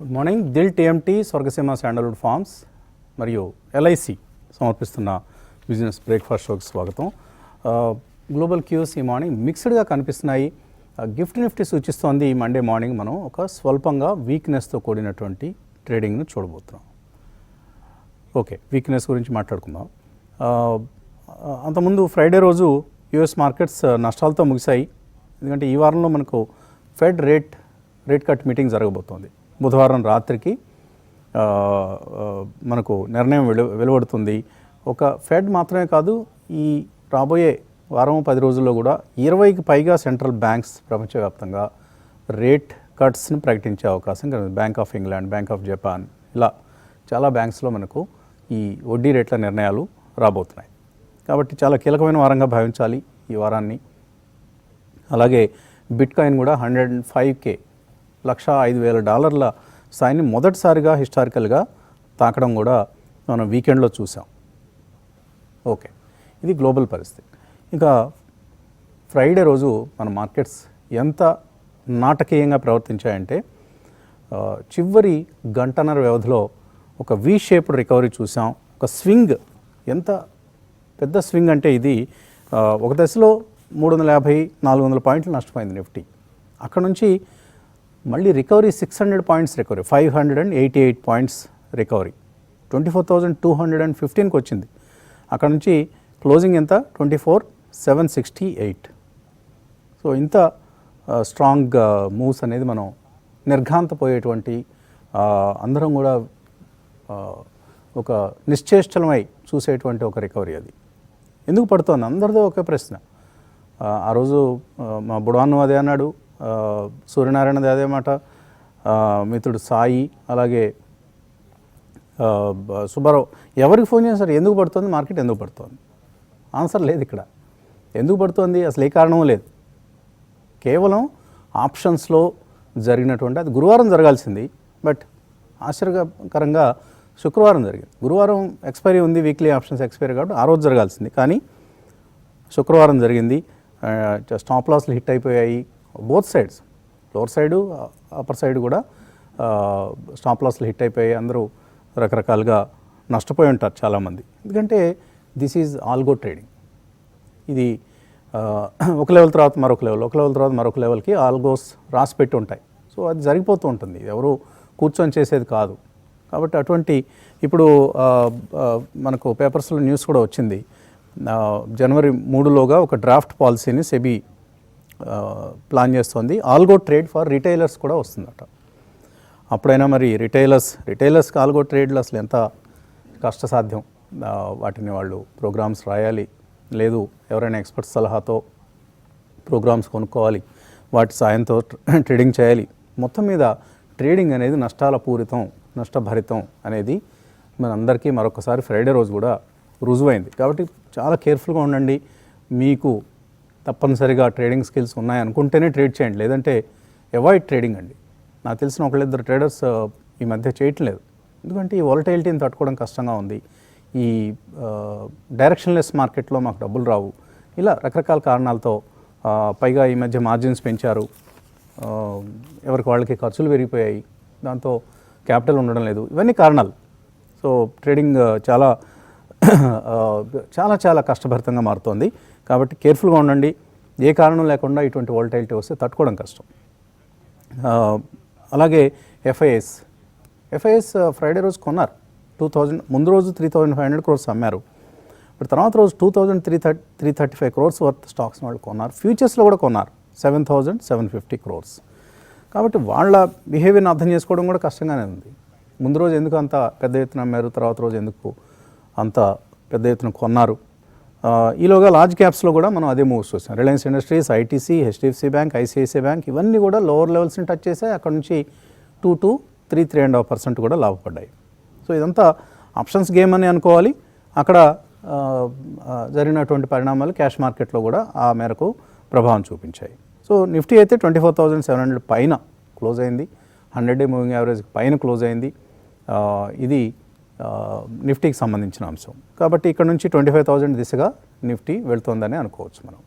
Good morning. Dil TMT, Swargaseema sandalwood farms మరియు LIC సమర్పిస్తున్న business breakfast షోకి స్వాగతం. గ్లోబల్ క్యూస్ ఈ మార్నింగ్ మిక్స్డ్గా కనిపిస్తున్నాయి. గిఫ్ట్ నిఫ్టీ సూచిస్తోంది ఈ మండే మార్నింగ్ మనం ఒక స్వల్పంగా వీక్నెస్తో కూడినటువంటి ట్రేడింగ్ను చూడబోతున్నాం. ఓకే, వీక్నెస్ గురించి మాట్లాడుకుందాం. అంతకుముందు ఫ్రైడే రోజు యుఎస్ మార్కెట్స్ నష్టాలతో ముగిశాయి. ఎందుకంటే ఈ వారంలో మనకు ఫెడ్ రేట్ కట్ మీటింగ్ జరగబోతోంది. బుధవారం రాత్రికి మనకు నిర్ణయం వెలువడుతుంది. ఒక ఫెడ్ మాత్రమే కాదు, ఈ రాబోయే వారం 10 రోజుల్లో కూడా 20కి పైగా సెంట్రల్ బ్యాంక్స్ ప్రపంచవ్యాప్తంగా రేట్ కట్స్ని ప్రకటించే అవకాశం కలుగుతుంది. Bank of England, bank of Japan, ఇలా చాలా బ్యాంక్స్లో మనకు ఈ వడ్డీ రేట్ల నిర్ణయాలు రాబోతున్నాయి. కాబట్టి చాలా కీలకమైన వారంగా భావించాలి ఈ వారాన్ని. అలాగే బిట్కాయిన్ కూడా 105K $105,000 స్థాయిని మొదటిసారిగా హిస్టారికల్గా తాకడం కూడా మనం వీకెండ్లో చూసాం. ఓకే, ఇది గ్లోబల్ పరిస్థితి. ఇంకా ఫ్రైడే రోజు మన మార్కెట్స్ ఎంత నాటకీయంగా ప్రవర్తించాయంటే చివరి గంటన్నర వ్యవధిలో ఒక వి షేప్డ్ రికవరీ చూసాం. ఒక స్వింగ్, ఎంత పెద్ద స్వింగ్ అంటే ఇది ఒక దశలో 350-400 పాయింట్లు నష్టపోయింది నిఫ్టీ. అక్కడ నుంచి మళ్ళీ recovery 600 points recovery, 588 points recovery, 24,215కి వచ్చింది. అక్కడ నుంచి క్లోజింగ్ ఎంత, 24,768. సో ఇంత స్ట్రాంగ్ మూవ్స్ అనేది మనం నిర్ఘాంతపోయేటువంటి అందరం కూడా ఒక నిశ్చేష్టలమై చూసేటువంటి ఒక రికవరీ. అది ఎందుకు పడుతోంది అందరిదో ఒకే ప్రశ్న. ఆ రోజు మా బుడాను అదే అన్నాడు, సూర్యనారాయణది అదే మాట, మిత్రుడు సాయి, అలాగే సుబ్బారావు, ఎవరికి ఫోన్ చేశారు ఎందుకు పడుతుంది మార్కెట్, ఎందుకు పడుతుంది? ఆన్సర్ లేదు ఇక్కడ. ఎందుకు పడుతుంది అసలు ఏ కారణం లేదు. కేవలం ఆప్షన్స్లో జరిగినటువంటి, అది గురువారం జరగాల్సింది, బట్ ఆశ్చర్యకరంగా శుక్రవారం జరిగింది. గురువారం ఎక్స్పైరీ ఉంది, వీక్లీ ఆప్షన్స్ ఎక్స్పైరీ కాబట్టి ఆ రోజు జరగాల్సింది, కానీ శుక్రవారం జరిగింది. స్టాప్ లాస్లు హిట్ అయిపోయాయి both sides, lower side upper side కూడా స్టాప్ లాస్లు హిట్ అయిపోయాయి. అందరూ రకరకాలుగా నష్టపోయి ఉంటారు చాలామంది. ఎందుకంటే దిస్ ఈజ్ ఆల్గో ట్రేడింగ్. ఇది ఒక లెవెల్ తర్వాత మరొక లెవెల్, ఒక లెవెల్ తర్వాత మరొక లెవెల్కి ఆల్గోస్ రాసి పెట్టి ఉంటాయి. సో అది జరిగిపోతూ ఉంటుంది, ఎవరు కూర్చొని చేసేది కాదు. కాబట్టి అటువంటి ఇప్పుడు మనకు పేపర్స్లో న్యూస్ కూడా వచ్చింది, జనవరి 3లోగా ఒక డ్రాఫ్ట్ పాలసీని సెబీ ప్లాన్ చేస్తుంది. ఆల్గో ట్రేడ్ ఫర్ రిటైలర్స్ కూడా వస్తుందట. అప్పుడైనా మరి రిటైలర్స్కి ఆల్గో ట్రేడ్లు అసలు ఎంత కష్టసాధ్యం. వాటిని వాళ్ళు ప్రోగ్రామ్స్ రాయాలి, లేదు ఎవరైనా ఎక్స్పర్ట్ సలహాతో ప్రోగ్రామ్స్ కొనుక్కోవాలి, వాటి సాయంతో ట్రేడింగ్ చేయాలి. మొత్తం మీద ట్రేడింగ్ అనేది నష్టాల పూరితం, నష్టభరితం అనేది మనందరికీ మరొకసారి ఫ్రైడే రోజు కూడా రుజువైంది. కాబట్టి చాలా కేర్ఫుల్గా ఉండండి. మీకు తప్పనిసరిగా ట్రేడింగ్ స్కిల్స్ ఉన్నాయనుకుంటేనే ట్రేడ్ చేయండి, లేదంటే అవాయిడ్ ట్రేడింగ్ అండి. నాకు తెలిసిన ఒకళ్ళిద్దరు ట్రేడర్స్ ఈ మధ్య చేయట్లేదు, ఎందుకంటే ఈ వాలటైలిటీని తట్టుకోవడం కష్టంగా ఉంది, ఈ డైరెక్షన్లెస్ మార్కెట్లో మాకు డబ్బులు రావు, ఇలా రకరకాల కారణాలతో. పైగా ఈ మధ్య మార్జిన్స్ పెంచారు, ఎవరికి వాళ్ళకి ఖర్చులు పెరిగిపోయాయి, దాంతో క్యాపిటల్ ఉండడం లేదు, ఇవన్నీ కారణాలు. సో ట్రేడింగ్ చాలా చాలా చాలా కష్టభరితంగా మారుతోంది. కాబట్టి కేర్ఫుల్గా ఉండండి. ఏ కారణం లేకుండా ఇటువంటి వాలటైలిటీ వస్తే తట్టుకోవడం కష్టం. అలాగే ఎఫ్ఐఎస్ ఫ్రైడే రోజు కొన్నారు. 2000 ముందు రోజు 3,500 crores అమ్మారు, ఇప్పుడు తర్వాత రోజు 2,335 crores వర్త్ స్టాక్స్ని వాళ్ళు కొన్నారు. ఫ్యూచర్స్లో కూడా కొన్నారు 7,750 crores. కాబట్టి వాళ్ళ బిహేవియర్ని అర్థం చేసుకోవడం కూడా కష్టంగానే ఉంది. ముందు రోజు ఎందుకు అంత పెద్ద ఎత్తున అమ్మారు, తర్వాత రోజు ఎందుకు అంత పెద్ద ఎత్తున కొన్నారు. ఈలోగా లార్జ్ క్యాప్స్లో కూడా మనం అదే మూవ్స్ చూసాం. Reliance industries, ITC, HDFC bank, ICICI bank, ఇవన్నీ కూడా లోవర్ లెవెల్స్ని టచ్ చేసాయి. అక్కడ నుంచి 2 to 3.5% కూడా లాభపడ్డాయి. సో ఇదంతా ఆప్షన్స్ గేమ్ అని అనుకోవాలి. అక్కడ జరిగినటువంటి పరిణామాలు క్యాష్ మార్కెట్లో కూడా ఆ మేరకు ప్రభావం చూపించాయి. సో నిఫ్టీ అయితే 24,700 పైన క్లోజ్ అయింది, 100-day మూవింగ్ యావరేజ్ పైన క్లోజ్ అయింది. ఇది నిఫ్టీకి సంబంధించిన అంశం. కాబట్టి ఇక్కడ నుంచి 25,000 దిశగా నిఫ్టీ వెళ్తోందని అనుకోవచ్చు మనం.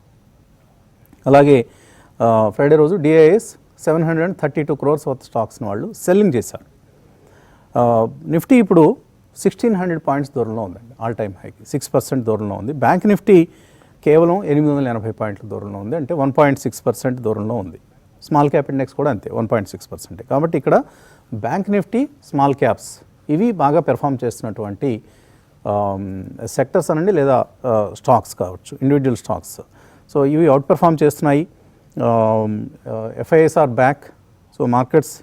అలాగే ఫ్రైడే రోజు డిఐఎస్ 732 crores వర్త్ స్టాక్స్ని వాళ్ళు సెల్లింగ్ చేశారు. నిఫ్టీ ఇప్పుడు 1600 పాయింట్స్ దూరంలో ఉందండి, ఆల్ టైమ్ హైకి 6% దూరంలో ఉంది. బ్యాంక్ నిఫ్టీ కేవలం 880 పాయింట్ల దూరంలో ఉంది, అంటే 1.6% దూరంలో ఉంది. స్మాల్ క్యాప్ ఇండెక్స్ కూడా అంతే 1.6%. కాబట్టి ఇక్కడ బ్యాంక్ నిఫ్టీ, స్మాల్ క్యాప్స్ ఇవి బాగా పెర్ఫామ్ చేస్తున్నటువంటి సెక్టర్స్ అనండి, లేదా స్టాక్స్ కావచ్చు, ఇండివిజువల్ స్టాక్స్. సో ఇవి అవుట్ పెర్ఫామ్ చేస్తున్నాయి. FIIs are back. So markets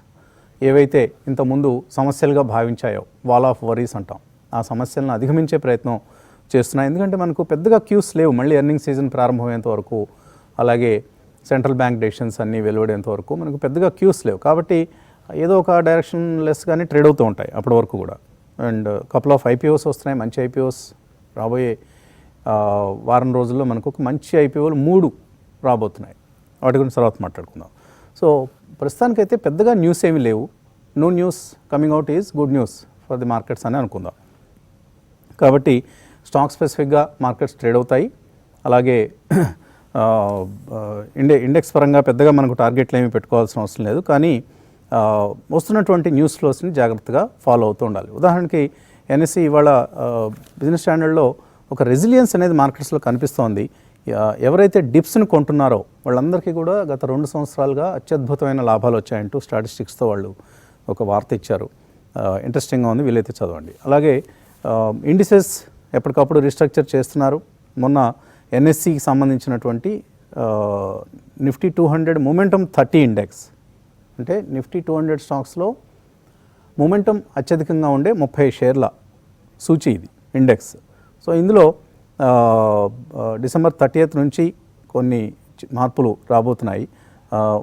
ఏవైతే ఇంతకుముందు సమస్యలుగా భావించాయో, వాల్ ఆఫ్ వరీస్ అంటాం, ఆ సమస్యలను అధిగమించే ప్రయత్నం చేస్తున్నాయి. ఎందుకంటే మనకు పెద్దగా క్యూస్ లేవు మళ్ళీ ఎర్నింగ్ సీజన్ ప్రారంభమయ్యేంత వరకు, అలాగే సెంట్రల్ బ్యాంక్ డెసిషన్స్ అన్నీ వెలువడేంత వరకు మనకు పెద్దగా క్యూస్ లేవు. కాబట్టి ఏదో ఒక డైరెక్షన్ లెస్గానే ట్రేడ్ అవుతూ ఉంటాయి అప్పటి వరకు కూడా. అండ్ కపుల్ ఆఫ్ IPOs వస్తున్నాయి, మంచి IPOs రాబోయే వారం రోజుల్లో మనకు ఒక మంచి IPOలు 3 రాబోతున్నాయి. వాటి గురించి తర్వాత మాట్లాడుకుందాం. సో ప్రస్తుతానికైతే పెద్దగా న్యూస్ ఏమీ లేవు. No news coming out is good news for the markets అని అనుకుందాం. కాబట్టి స్టాక్ స్పెసిఫిక్గా మార్కెట్స్ ట్రేడ్ అవుతాయి. అలాగే ఇండెక్స్ పరంగా పెద్దగా మనకు టార్గెట్లు ఏమీ పెట్టుకోవాల్సిన అవసరం లేదు. కానీ వస్తున్నటువంటి న్యూస్ ఫ్లోస్ని జాగ్రత్తగా ఫాలో అవుతూ ఉండాలి. ఉదాహరణకి NSE ఇవాళ బిజినెస్ స్టాండర్డ్లో ఒక రెసిలియన్స్ అనేది మార్కెట్స్లో కనిపిస్తోంది. ఎవరైతే డిప్స్ని కొంటున్నారో వాళ్ళందరికీ కూడా గత 2 సంవత్సరాలుగా అత్యద్భుతమైన లాభాలు వచ్చాయంటూ స్టాటిస్టిక్స్తో వాళ్ళు ఒక వార్త ఇచ్చారు. ఇంట్రెస్టింగ్గా ఉంది, వీలైతే చదవండి. అలాగే ఇండిసెస్ ఎప్పటికప్పుడు రీస్ట్రక్చర్ చేస్తున్నారు. మొన్న NSEకి సంబంధించినటువంటి నిఫ్టీ 200 మొమెంటమ్ 30 ఇండెక్స్, అంటే నిఫ్టీ 200 స్టాక్స్లో మొమెంటమ్ అత్యధికంగా ఉండే 30 షేర్ల సూచి ఇది ఇండెక్స్. సో ఇందులో డిసెంబర్ 30th నుంచి కొన్ని మార్పులు రాబోతున్నాయి.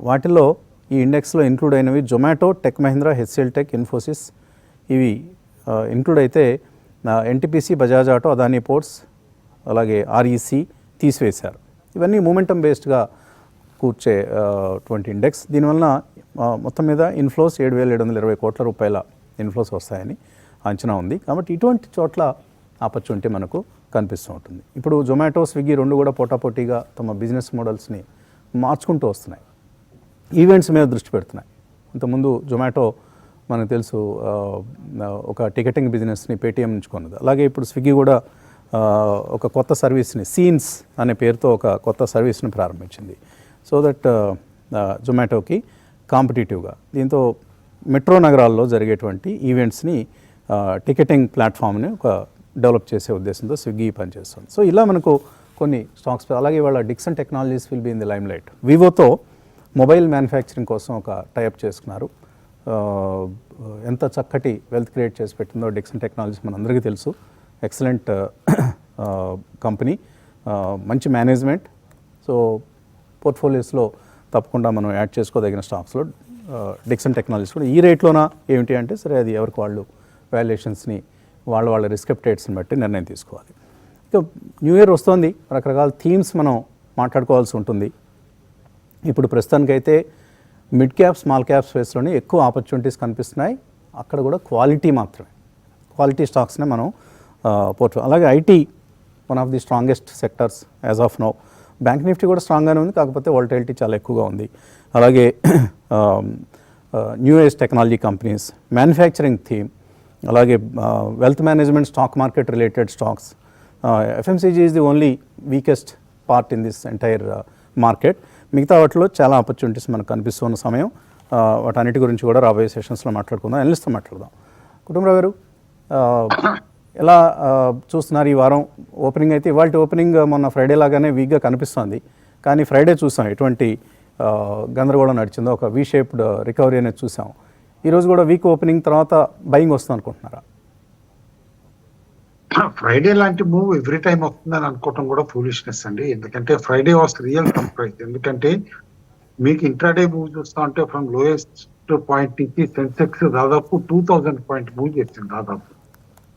వాటిల్లో ఈ ఇండెక్స్లో ఇంక్లూడ్ అయినవి Zomato, tech Mahindra, HCL tech, Infosys ఇవి ఇంక్లూడ్ అయితే NTPC, Bajaj auto, Adani ports, అలాగే REC తీసివేశారు. ఇవన్నీ మూమెంటమ్ బేస్డ్గా కూర్చేటువంటి ఇండెక్స్. దీనివల్ల మొత్తం మీద ఇన్ఫ్లోస్ 7,720 కోట్ల రూపాయల ఇన్ఫ్లోస్ వస్తాయని అంచనా ఉంది. కాబట్టి ఇటువంటి చోట్ల ఆపర్చునిటీ మనకు కనిపిస్తూ ఉంటుంది. ఇప్పుడు జొమాటో, స్విగ్గీ 2 కూడా పోటాపోటీగా తమ బిజినెస్ మోడల్స్ని మార్చుకుంటూ వస్తున్నాయి, ఈవెంట్స్ మీద దృష్టి పెడుతున్నాయి. ఇంతకుముందు జొమాటో మనకు తెలుసు ఒక టికెటింగ్ బిజినెస్ని పేటీఎం నుంచి కొన్నది. అలాగే ఇప్పుడు స్విగ్గీ కూడా ఒక కొత్త సర్వీస్ని, సీన్స్ అనే పేరుతో ఒక కొత్త సర్వీస్ని ప్రారంభించింది. సో దట్ జొమాటోకి కాంపిటేటివ్గా దీంతో మెట్రో నగరాల్లో జరిగేటువంటి ఈవెంట్స్ని టికెటింగ్ ప్లాట్ఫామ్ని ఒక డెవలప్ చేసే ఉద్దేశంతో స్విగ్గీ పనిచేస్తుంది. సో ఇలా మనకు కొన్ని స్టాక్స్. అలాగే వాళ్ళ Dixon technologies will be in the limelight. వివోతో మొబైల్ మ్యానుఫ్యాక్చరింగ్ కోసం ఒక టైఅప్ చేసుకున్నారు. ఎంత చక్కటి వెల్త్ క్రియేట్ చేసి పెట్టిందో డిక్సన్ టెక్నాలజీస్ మనందరికీ తెలుసు. ఎక్సలెంట్ కంపెనీ, మంచి మేనేజ్మెంట్. సో పోర్ట్ఫోలియోస్లో తప్పకుండా మనం యాడ్ చేసుకోదగిన స్టాక్స్లో డిక్సన్ టెక్నాలజీస్ కూడా. ఈ రేట్లోనా ఏమిటి అంటే సరే, అది ఎవరికి వాళ్ళు వాల్యుయేషన్స్ని వాళ్ళ రిస్క్ అప్టైట్స్ని బట్టి నిర్ణయం తీసుకోవాలి. ఇక న్యూ ఇయర్ వస్తుంది, రకరకాల థీమ్స్ మనం మాట్లాడుకోవాల్సి ఉంటుంది. ఇప్పుడు ప్రస్తుతానికైతే మిడ్ క్యాప్, స్మాల్ క్యాప్ స్పేస్లోనే ఎక్కువ ఆపర్చునిటీస్ కనిపిస్తున్నాయి. అక్కడ కూడా క్వాలిటీ మాత్రమే, క్వాలిటీ స్టాక్స్నే మనం అలాగే IT one of the strongest sectors as of now. Bank Nifty కూడా స్ట్రాంగ్గానే ఉంది, కాకపోతే వాలటిలిటీ చాలా ఎక్కువగా ఉంది. అలాగే new age technology companies, manufacturing theme, అలాగే wealth management, stock market related stocks. FMCG is the only weakest part in this entire market. మిగతా వాటిలో చాలా ఆపర్చునిటీస్ మనకు కనిపిస్తున్న సమయం. వాటన్నిటి గురించి కూడా రాబోయే సెషన్స్లో మాట్లాడుకుందాం, ఎనలిస్ట్తో మాట్లాడదాం. కుటుంబరావు గారు, ఎలా చూస్తున్నారు ఈ వారం? ఓపెనింగ్ అయితే ఇవాళ ఓపెనింగ్ మొన్న ఫ్రైడే లాగానే వీక్గా కనిపిస్తుంది, కానీ ఫ్రైడే చూసాం ఎటువంటి గందరగోళం నడిచిందో, ఒక వీ షేప్డ్ రికవరీ అనేది చూసాం. ఈరోజు కూడా వీక్ ఓపెనింగ్ తర్వాత బయింగ్ వస్తుంది అనుకుంటున్నారా? ఫ్రైడే లాంటి మూవ్ ఎవ్రీ టైం వస్తుందని అనుకోవటం కూడా ఫూలిష్నెస్ అండి. ఎందుకంటే ఫ్రైడే వాస్ రియల్ సర్ప్రైజ్. ఎందుకంటే మీకు ఇంట్రాడే మూవ్ చూస్తా ఉంటే ఫ్రమ్ లోయెస్ట్ పాయింట్ నుంచి సెన్సెక్స్ దాదాపు 2000 పాయింట్ మూవ్ చేసింది. దాదాపు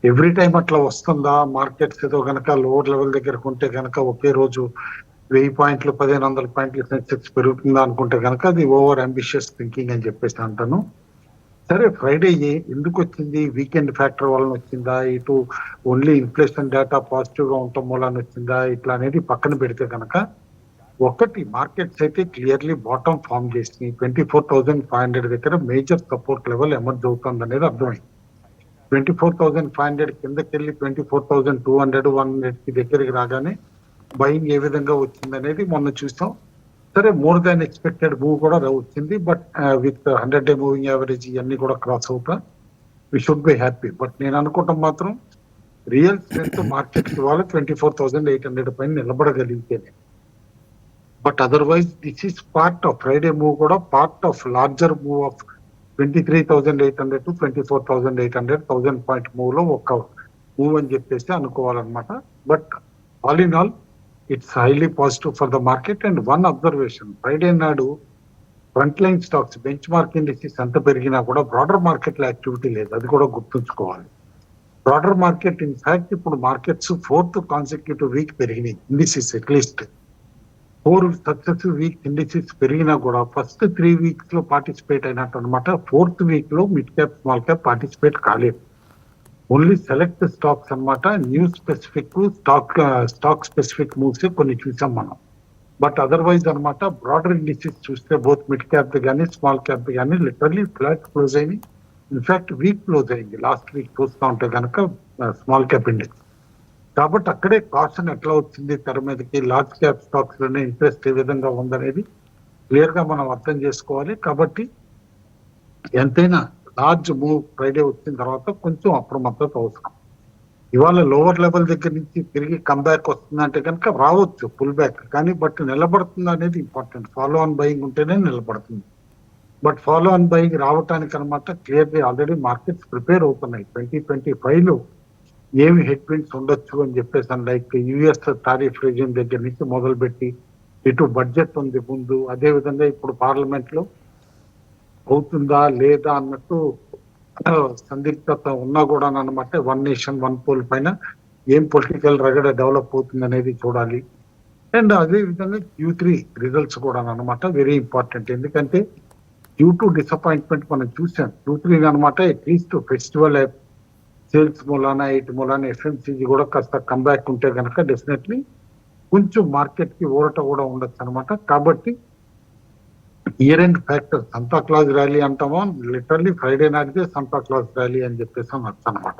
ఎవ్రీ టైం అట్లా వస్తుందా? మార్కెట్స్ ఏదో కనుక లోవర్ లెవెల్ దగ్గరకు ఉంటే కనుక ఒకే రోజు 1000 పాయింట్లు, 1500 పాయింట్లు సెన్సెక్స్ పెరుగుతుందా అనుకుంటే కనుక అది ఓవర్ అంబిషియస్ థింకింగ్ అని చెప్పేసి అంటాను. సరే, ఫ్రైడే ఎందుకు వచ్చింది? వీకెండ్ ఫ్యాక్టర్ వలన వచ్చిందా, ఇటు ఓన్లీ ఇన్ఫ్లేషన్ డేటా పాజిటివ్ గా ఉండటం వలన వచ్చిందా, ఇట్లా అనేది పక్కన పెడితే కనుక ఒకటి, మార్కెట్స్ అయితే క్లియర్లీ బాటమ్ ఫామ్ చేసి 24,500 దగ్గర మేజర్ సపోర్ట్ లెవెల్ ఎమర్జ్ అవుతుంది అనేది అర్థమైంది. 24,500 కిందకి వెళ్ళి 24,200 100 కి దగ్గరికి రాగానే బయింగ్ ఏ విధంగా వచ్చింది అనేది మొన్న చూసాం. సరే, మోర్ దాన్ ఎక్స్పెక్టెడ్ మూవ్ కూడా వచ్చింది. But with 100-day moving average ఇవన్నీ కూడా క్రాస్ అవుతా we should be happy. But నేను అనుకుంటాం మాత్రం రియల్ స్ట్రెంత్ మార్కెట్ ఇవాళ 24,800 పైన నిలబడగలిగితేనే. But otherwise this is part of Friday move, కూడా part of larger move of 23,800 to 24,800 1000 point move లో ఒక మూవ్ అని చెప్పేసి అనుకోవాలన్నమాట. But all in all it's highly positive for the market. And one observation, Friday నాడు front line stocks benchmark indices ఎంత పెరిగినా కూడా బ్రాడర్ మార్కెట్ లో యాక్టివిటీ లేదు, అది కూడా గుర్తుంచుకోవాలి. బ్రాడర్ మార్కెట్ ఇన్ఫాక్ట్ ఇప్పుడు మార్కెట్స్ 4th కాన్సిక్యూటివ్ వీక్ పెరిగినాయి. Indices at least 4 successive week indices పెరిగినా కూడా ఫస్ట్ 3 weeks లో పార్టిసిపేట్ అయినట్టు అనమాట. 4th week లో mid cap small cap participate కాలేదు. ఓన్లీ సెలెక్ట్ స్టాక్స్ అన్నమాట. News specific stock specific moves కొన్ని చూసాం మనం. బట్ అదర్వైజ్ అనమాట బ్రాడర్ ఇండిసెస్ చూస్తే బోత్ మిడ్ క్యాప్ కానీ స్మాల్ క్యాప్ కానీ లిటరలీ ఫ్లాట్ క్లోజ్ అయినాయి. ఇన్ఫాక్ట్ వీక్ క్లోజ్ అయింది లాస్ట్ వీక్ చూస్తూ ఉంటే కనుక స్మాల్ క్యాప్ ఇండెక్స్. కాబట్టి అక్కడే కాషన్ ఎట్లా వచ్చింది తెర మీదకి, లార్జ్ క్యాప్ స్టాక్స్ లోనే ఇంట్రెస్ట్ ఏ విధంగా ఉందనేది క్లియర్ గా మనం అర్థం చేసుకోవాలి. కాబట్టి ఎంతైనా లార్జ్ మూవ్ ఫ్రైడే వచ్చిన తర్వాత కొంచెం అప్రమత్తత అవసరం. ఇవాళ లోవర్ లెవెల్ దగ్గర నుంచి తిరిగి కంబ్యాక్ వస్తుందంటే కనుక రావచ్చు పుల్ బ్యాక్, కానీ బట్ నిలబడుతుంది అనేది ఇంపార్టెంట్. ఫాలో ఆన్ బయింగ్ ఉంటేనే నిలబడుతుంది. బట్ ఫాలో ఆన్ బయింగ్ రావటానికి అనమాట క్లియర్లీ ఆల్రెడీ మార్కెట్స్ ప్రిపేర్ అవుతున్నాయి. 2025 లో ఏమి హెడ్ విండ్స్ ఉండొచ్చు అని చెప్పేసి, లైక్ యుఎస్ టారిఫ్ రెజ్యూమ్ దగ్గర నుంచి మొదలుపెట్టి ఇటు బడ్జెట్ ఉంది ముందు, అదే విధంగా ఇప్పుడు పార్లమెంట్ లో అవుతుందా లేదా అన్నట్టు సందిగ్ధత ఉన్నా కూడా అనమాట. 1 నేషన్ 1 పోల్ పైన ఏం పొలిటికల్ రగడ డెవలప్ అవుతుంది అనేది చూడాలి. అండ్ అదే విధంగా Q3 రిజల్ట్స్ కూడా అనమాట వెరీ ఇంపార్టెంట్. ఎందుకంటే Q2 డిసప్పాయింట్మెంట్ మనం చూసాం. Q3 అనమాట అట్లీస్ట్ ఫెస్టివల్ సేల్స్ మూలాన ఇటు మూలాన ఎఫ్ఎంసీజీ కూడా కాస్త కంబ్యాక్ ఉంటే కనుక డెఫినెట్లీ కొంచెం మార్కెట్ కి ఊరట కూడా ఉండొచ్చు అనమాట. కాబట్టి year end factor Santa Claus rally అంటామో, లిటరల్లీ ఫ్రైడే నాటిదే సంతా క్లాజ్ ర్యాలీ అని చెప్పేసి అనొచ్చు అనమాట.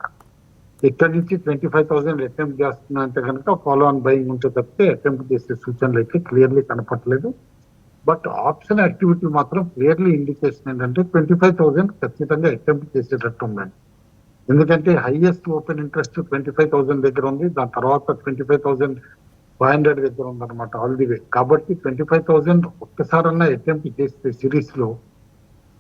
ఇక్కడ నుంచి 25,000 అటెంప్ట్ చేస్తున్నా అంటే కనుక ఫాలో ఆన్ బయింగ్ ఉంటే తప్పితే అటెంప్ట్ చేసే సూచనలు అయితే క్లియర్లీ కనపట్లేదు. బట్ ఆప్షన్ యాక్టివిటీ మాత్రం క్లియర్లీ ఇండికేషన్ ఏంటంటే 25,000 ఖచ్చితంగా అటెంప్ట్ చేసేటట్టు ఉందండి. ఎందుకంటే హైయెస్ట్ ఓపెన్ ఇంట్రెస్ట్ 25,000 దగ్గర ఉంది, దాని తర్వాత 25,500 దగ్గర ఉందన్నమాట ఆల్ ది వే. కాబట్టి 25,000 ఒక్కసారన్నా అటెంప్ట్ చేస్తే సిరీస్ లో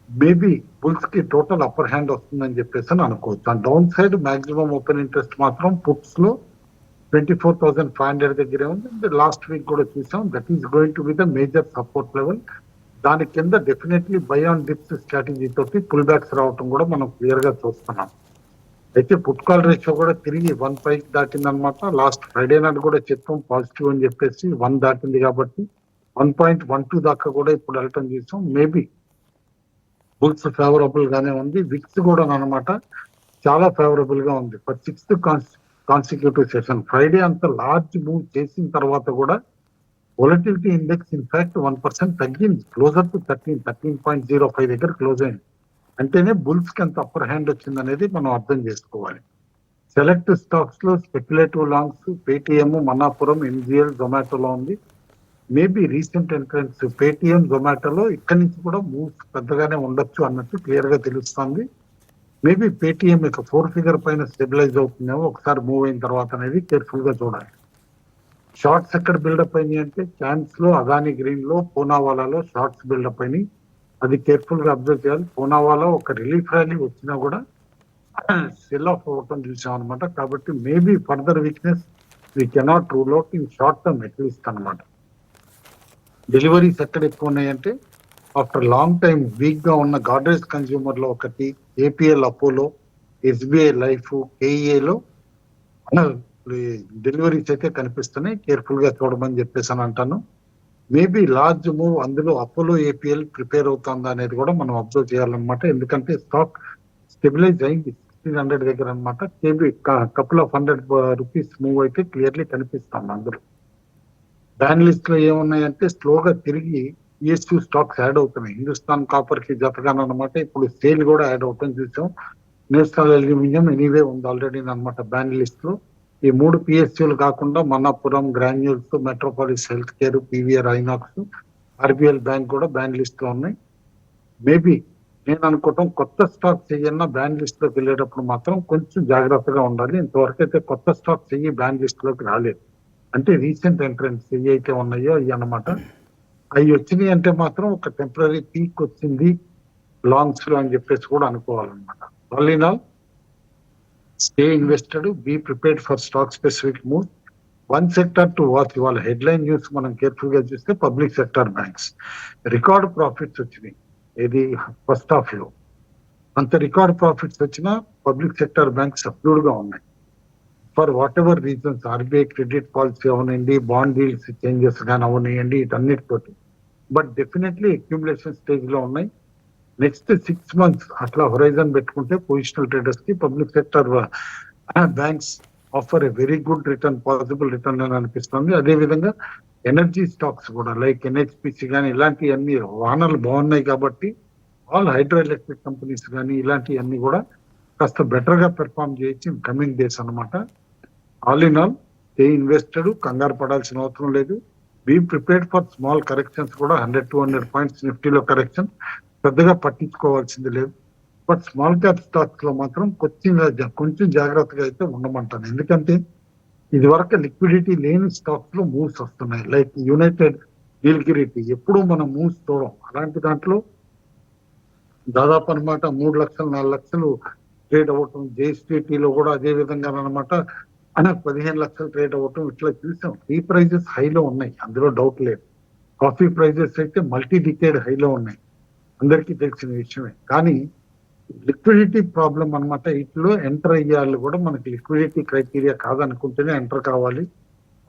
మేబీ బుల్స్ కి టోటల్ అప్పర్ హ్యాండ్ వస్తుందని చెప్పేసి అని అనుకోవచ్చు. ఆ down side maximum open interest మాత్రం పుట్స్ లో 24,500 దగ్గరే ఉంది. లాస్ట్ వీక్ కూడా చూసాం, that is going to be the major support level. దాని కింద definitely by on dips strategy తోటి పుల్ బ్యాక్స్ రావటం కూడా మనం క్లియర్ గా చూస్తున్నాం. అయితే పుట్ కాల్ రేషియో కూడా తిరిగి 1 పైకి దాటిందనమాట. లాస్ట్ ఫ్రైడే నాడు కూడా చెప్పాం పాజిటివ్ అని చెప్పేసి 1 దాటింది. కాబట్టి 1.12 దాకా కూడా ఇప్పుడు వెళ్ళటం చూసాం. మేబీ బుల్స్ ఫేవరబుల్ గానే ఉంది. విక్స్ కూడా అనమాట చాలా ఫేవరబుల్ గా ఉంది for 6th consecutive session. Friday అంత లార్జ్ మూవ్ చేసిన తర్వాత కూడా వొలటిలిటీ ఇండెక్స్ ఇన్ఫాక్ట్ 1% తగ్గింది, క్లోజర్ టు 13.05 దగ్గర క్లోజ్ అయింది. అంటేనే బుల్స్ కి ఎంత అప్పర్ హ్యాండ్ వచ్చింది అనేది మనం అర్థం చేసుకోవాలి. సెలెక్ట్ స్టాక్స్ లో speculative longs Paytm, Manappuram, MGL, జొమాటోలో ఉంది. మేబీ రీసెంట్ ఎంట్రెన్స్ పేటిఎం, జొమాటోలో ఇక్కడి నుంచి కూడా మూవ్స్ పెద్దగానే ఉండొచ్చు అన్నట్టు క్లియర్ గా తెలుస్తుంది. మేబీ పేటిఎం ఇక 4 ఫిగర్ పైన స్టెబిలైజ్ అవుతుందేమో ఒకసారి మూవ్ అయిన తర్వాత అనేది కేర్ఫుల్ గా చూడాలి. షార్ట్స్ ఎక్కడ బిల్డప్ అయినాయి అంటే క్యాన్స్ లో, అదాని గ్రీన్ లో, పూనావాలాలో షార్ట్స్ బిల్డప్ అయినాయి. అది కేర్ఫుల్ గా అబ్జర్వ్ చేయాలి. పూనావాలా ఒక రిలీఫ్ ర్యాలీ వచ్చినా కూడా సెల్ ఆఫ్ అవ్వటం చూసాం అనమాట. కాబట్టి maybe further weakness we cannot rule out in short term at least అనమాట. డెలివరీస్ ఎక్కడ ఎక్కువ ఉన్నాయంటే ఆఫ్టర్ లాంగ్ టైం వీక్ గా ఉన్న గాడ్రేజ్ కన్స్యూమర్ లో ఒకటి, ఏపీఎల్ అపోలో, ఎస్బీఐ లైఫ్, కేఈఏలో డెలివరీస్ అయితే కనిపిస్తున్నాయి. కేర్ఫుల్ గా చూడమని చెప్పేసి అని అంటాను. మేబీ లార్జ్ మూవ్ అందులో అపోలో ఏపీఎల్ ప్రిపేర్ అవుతుందా అనేది కూడా మనం అబ్జర్వ్ చేయాలన్నమాట. ఎందుకంటే స్టాక్ స్టెబిలైజ్ అయింది 1600 దగ్గర అనమాట. Maybe couple of 100 rupees move అయితే క్లియర్లీ కనిపిస్తుంది. అందులో బ్యాన్ లిస్ట్ లో ఏమున్నాయంటే స్లోగా తిరిగి ES2 స్టాక్స్ యాడ్ అవుతున్నాయి. హిందుస్థాన్ కాపర్ కి జతగానమాట ఇప్పుడు సేల్ కూడా యాడ్ అవుతాం చూసాం. నేషనల్ అల్యూమినియం ఎనీవే ఉంది ఆల్రెడీ అనమాట బ్యాన్ లిస్ట్ లో. ఈ 3 పిఎస్యూలు కాకుండా Manappuram, granules, metropolis health care, PVR INOX, RBL bank కూడా బ్యాన్ లిస్ట్ లో ఉన్నాయి. మేబీ నేను అనుకోవటం కొత్త స్టాక్ చెయ్యన్న బ్యాన్ లిస్ట్ లోకి వెళ్ళేటప్పుడు మాత్రం కొంచెం జాగ్రత్తగా ఉండాలి. ఇంతవరకు అయితే కొత్త స్టాక్ చెయ్యి బ్యాన్ లిస్ట్ లోకి రాలేదు. అంటే రీసెంట్ ఎంట్రెన్స్ చెయ్యి అయితే ఉన్నాయో అవి అన్నమాట. అవి వచ్చినాయి అంటే మాత్రం ఒక టెంపరీ పీక్ వచ్చింది లాంగ్స్ లో అని చెప్పేసి కూడా అనుకోవాలన్నమాట. All in all stay invested, be prepared for stock specific move. One sector to watch. ఇవాళ హెడ్లైన్ న్యూస్ మనం కేర్ఫుల్ గా చూస్తే public sector banks record profits వచ్చినాయి. ఇది ఫస్ట్ హాఫ్ లో అంత రికార్డ్ ప్రాఫిట్స్ వచ్చినా పబ్లిక్ సెక్టర్ బ్యాంక్స్ సబ్డ్యూడ్ గా ఉన్నాయి for whatever reasons. RBI credit policy అవనండి, బాండ్ డీల్స్ చేంజెస్ కానీ అవనియండి, వీటన్నిటితోటి. బట్ డెఫినెట్లీ అక్యుములేషన్ స్టేజ్ లో ఉన్నాయి. నెక్స్ట్ 6 months అట్లా హొరైజన్ పెట్టుకుంటే పొజిషనల్ ట్రేడర్స్ కి public sector banks offer a very good return, possible return అని అనిపిస్తుంది. అదేవిధంగా ఎనర్జీ స్టాక్స్ కూడా లైక్ ఎన్హెచ్పిసి కానీ ఇలాంటివన్నీ వాహనాలు బాగున్నాయి కాబట్టి ఆల్ హైడ్రో ఎలక్ట్రిక్ కంపెనీస్ కానీ ఇలాంటివన్నీ కూడా కాస్త బెటర్ గా పెర్ఫార్మ్ చేయొచ్చు కమింగ్ డేస్ అనమాట. All in all a invested, కంగారు పడాల్సిన అవసరం లేదు. Be prepared for small corrections కూడా 100-200 పాయింట్స్ నిఫ్టీలో కరెక్షన్ పెద్దగా పట్టించుకోవాల్సింది లేదు. బట్ స్మాల్ క్యాప్ స్టాక్స్ లో మాత్రం కొంచెం జాగ్రత్తగా అయితే ఉండమంటాను. ఎందుకంటే ఇది వరకు లిక్విడిటీ లేని స్టాక్స్ లో మూవ్స్ వస్తున్నాయి. లైక్ యునైటెడ్ నీలగిరి ఎప్పుడు మనం మూవ్స్ చూడం. అలాంటి దాంట్లో దాదాపు అనమాట 3 లక్షలు 4 లక్షలు ట్రేడ్ అవ్వటం, జేఎస్టీలో కూడా అదే విధంగా అనమాట 15 లక్షలు ట్రేడ్ అవ్వటం ఇట్లా చూసాం. టీ ప్రైజెస్ హైలో ఉన్నాయి, అందులో డౌట్ లేదు. కాఫీ ప్రైజెస్ అయితే మల్టీ డికేడ్ హైలో ఉన్నాయి, అందరికీ తెలిసిన విషయమే. కానీ లిక్విడిటీ ప్రాబ్లం అనమాట. ఇట్లో ఎంటర్ అయ్యాలి కూడా మనకి లిక్విడిటీ క్రైటీరియా కాదనుకుంటేనే ఎంటర్ కావాలి.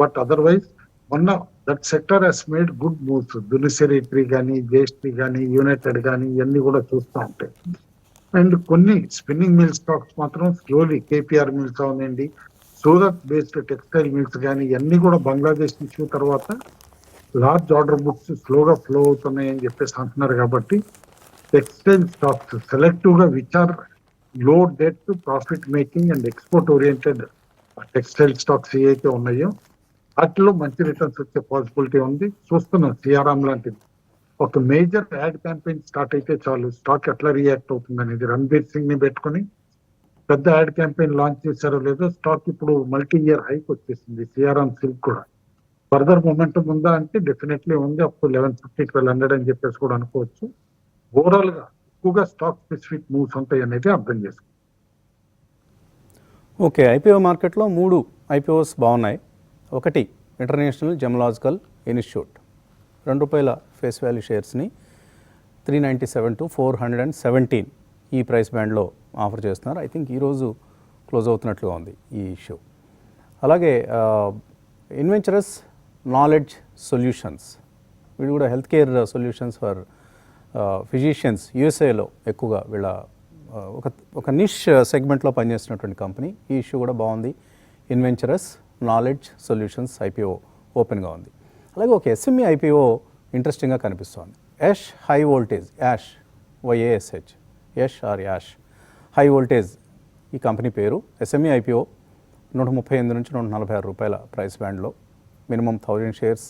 బట్ అదర్వైజ్ మొన్న that sector has made good moves. దునిసెరిటరీ కానీ, జేఎస్టీ కానీ, యునైటెడ్ కానీ ఇవన్నీ కూడా చూస్తూ ఉంటాయి. అండ్ కొన్ని స్పిన్నింగ్ మిల్ స్టాక్స్ మాత్రం స్లోలీ, కేపీఆర్ మిల్స్ అవునండి, సూరత్ బేస్డ్ టెక్స్టైల్ మిల్స్ కానీ ఇవన్నీ కూడా బంగ్లాదేశ్ ఇష్యూ తర్వాత లార్జ్ ఆర్డర్ బుక్స్ స్లోగా ఫ్లో అవుతున్నాయి అని చెప్పేసి అంటున్నారు. కాబట్టి టెక్స్టైల్ స్టాక్స్ సెలెక్టివ్ గా విచ్ ఆర్ లో debt, profit making and export oriented textile stocks ఏవైతే ఉన్నాయో వాటిలో మంచి రిటర్న్స్ వచ్చే పాసిబిలిటీ ఉంది. చూస్తున్నాం సిఆర్ఎం లాంటిది ఒక మేజర్ యాడ్ క్యాంపెయిన్ స్టార్ట్ అయితే చాలు స్టాక్ ఎట్లా రియాక్ట్ అవుతుంది అనేది. రణబీర్ సింగ్ ని పెట్టుకుని పెద్ద యాడ్ క్యాంపెయిన్ లాంచ్ చేశారో లేదో స్టాక్ ఇప్పుడు మల్టీ ఇయర్ హైక్ వచ్చేసింది. సిఆర్ఎం సిల్క్ కూడా ఫర్దర్ మొమెంటం ఉందా అంటే డెఫినెట్లీ ఉంది. అప్ 1150-1200 అని చెప్పేసి కూడా అనుకోవచ్చు. ఓవరాల్ గా ఎక్కువగా స్టాక్ స్పెసిఫిక్ మూవ్స్ ఉంటాయి అనేది అర్థం చేసుకోండి. ఓకే, ఐపీఓ మార్కెట్లో 3 ఐపీఓస్ బాగున్నాయి. ఒకటి international gemological institute ₹2 face value షేర్స్ని 397 to 417 ఈ ప్రైస్ బ్యాండ్లో ఆఫర్ చేస్తున్నారు. ఐ థింక్ ఈరోజు క్లోజ్ అవుతున్నట్లుగా ఉంది ఈ ఇష్యూ. అలాగే ఇన్వెంచరస్ నాలెడ్జ్ సొల్యూషన్స్, వీళ్ళు కూడా health care solutions for physicians యూఎస్ఏలో ఎక్కువగా వీళ్ళ ఒక నిష్ సెగ్మెంట్లో పనిచేస్తున్నటువంటి కంపెనీ. ఈ ఇష్యూ కూడా బాగుంది. ఇన్వెంచరస్ నాలెడ్జ్ సొల్యూషన్స్ ఐపీఓ ఓపెన్గా ఉంది. అలాగే ఒక ఎస్ఎంఈ ఐపీఓ ఇంట్రెస్టింగ్గా కనిపిస్తోంది. Yash high voltage, Yash Y A S H, Yash high voltage ఈ కంపెనీ పేరు. ఎస్ఎంఈ ఐపీఓ ₹138 నుంచి ₹146 ప్రైస్ బ్యాండ్లో, మినిమం 1000 షేర్స్.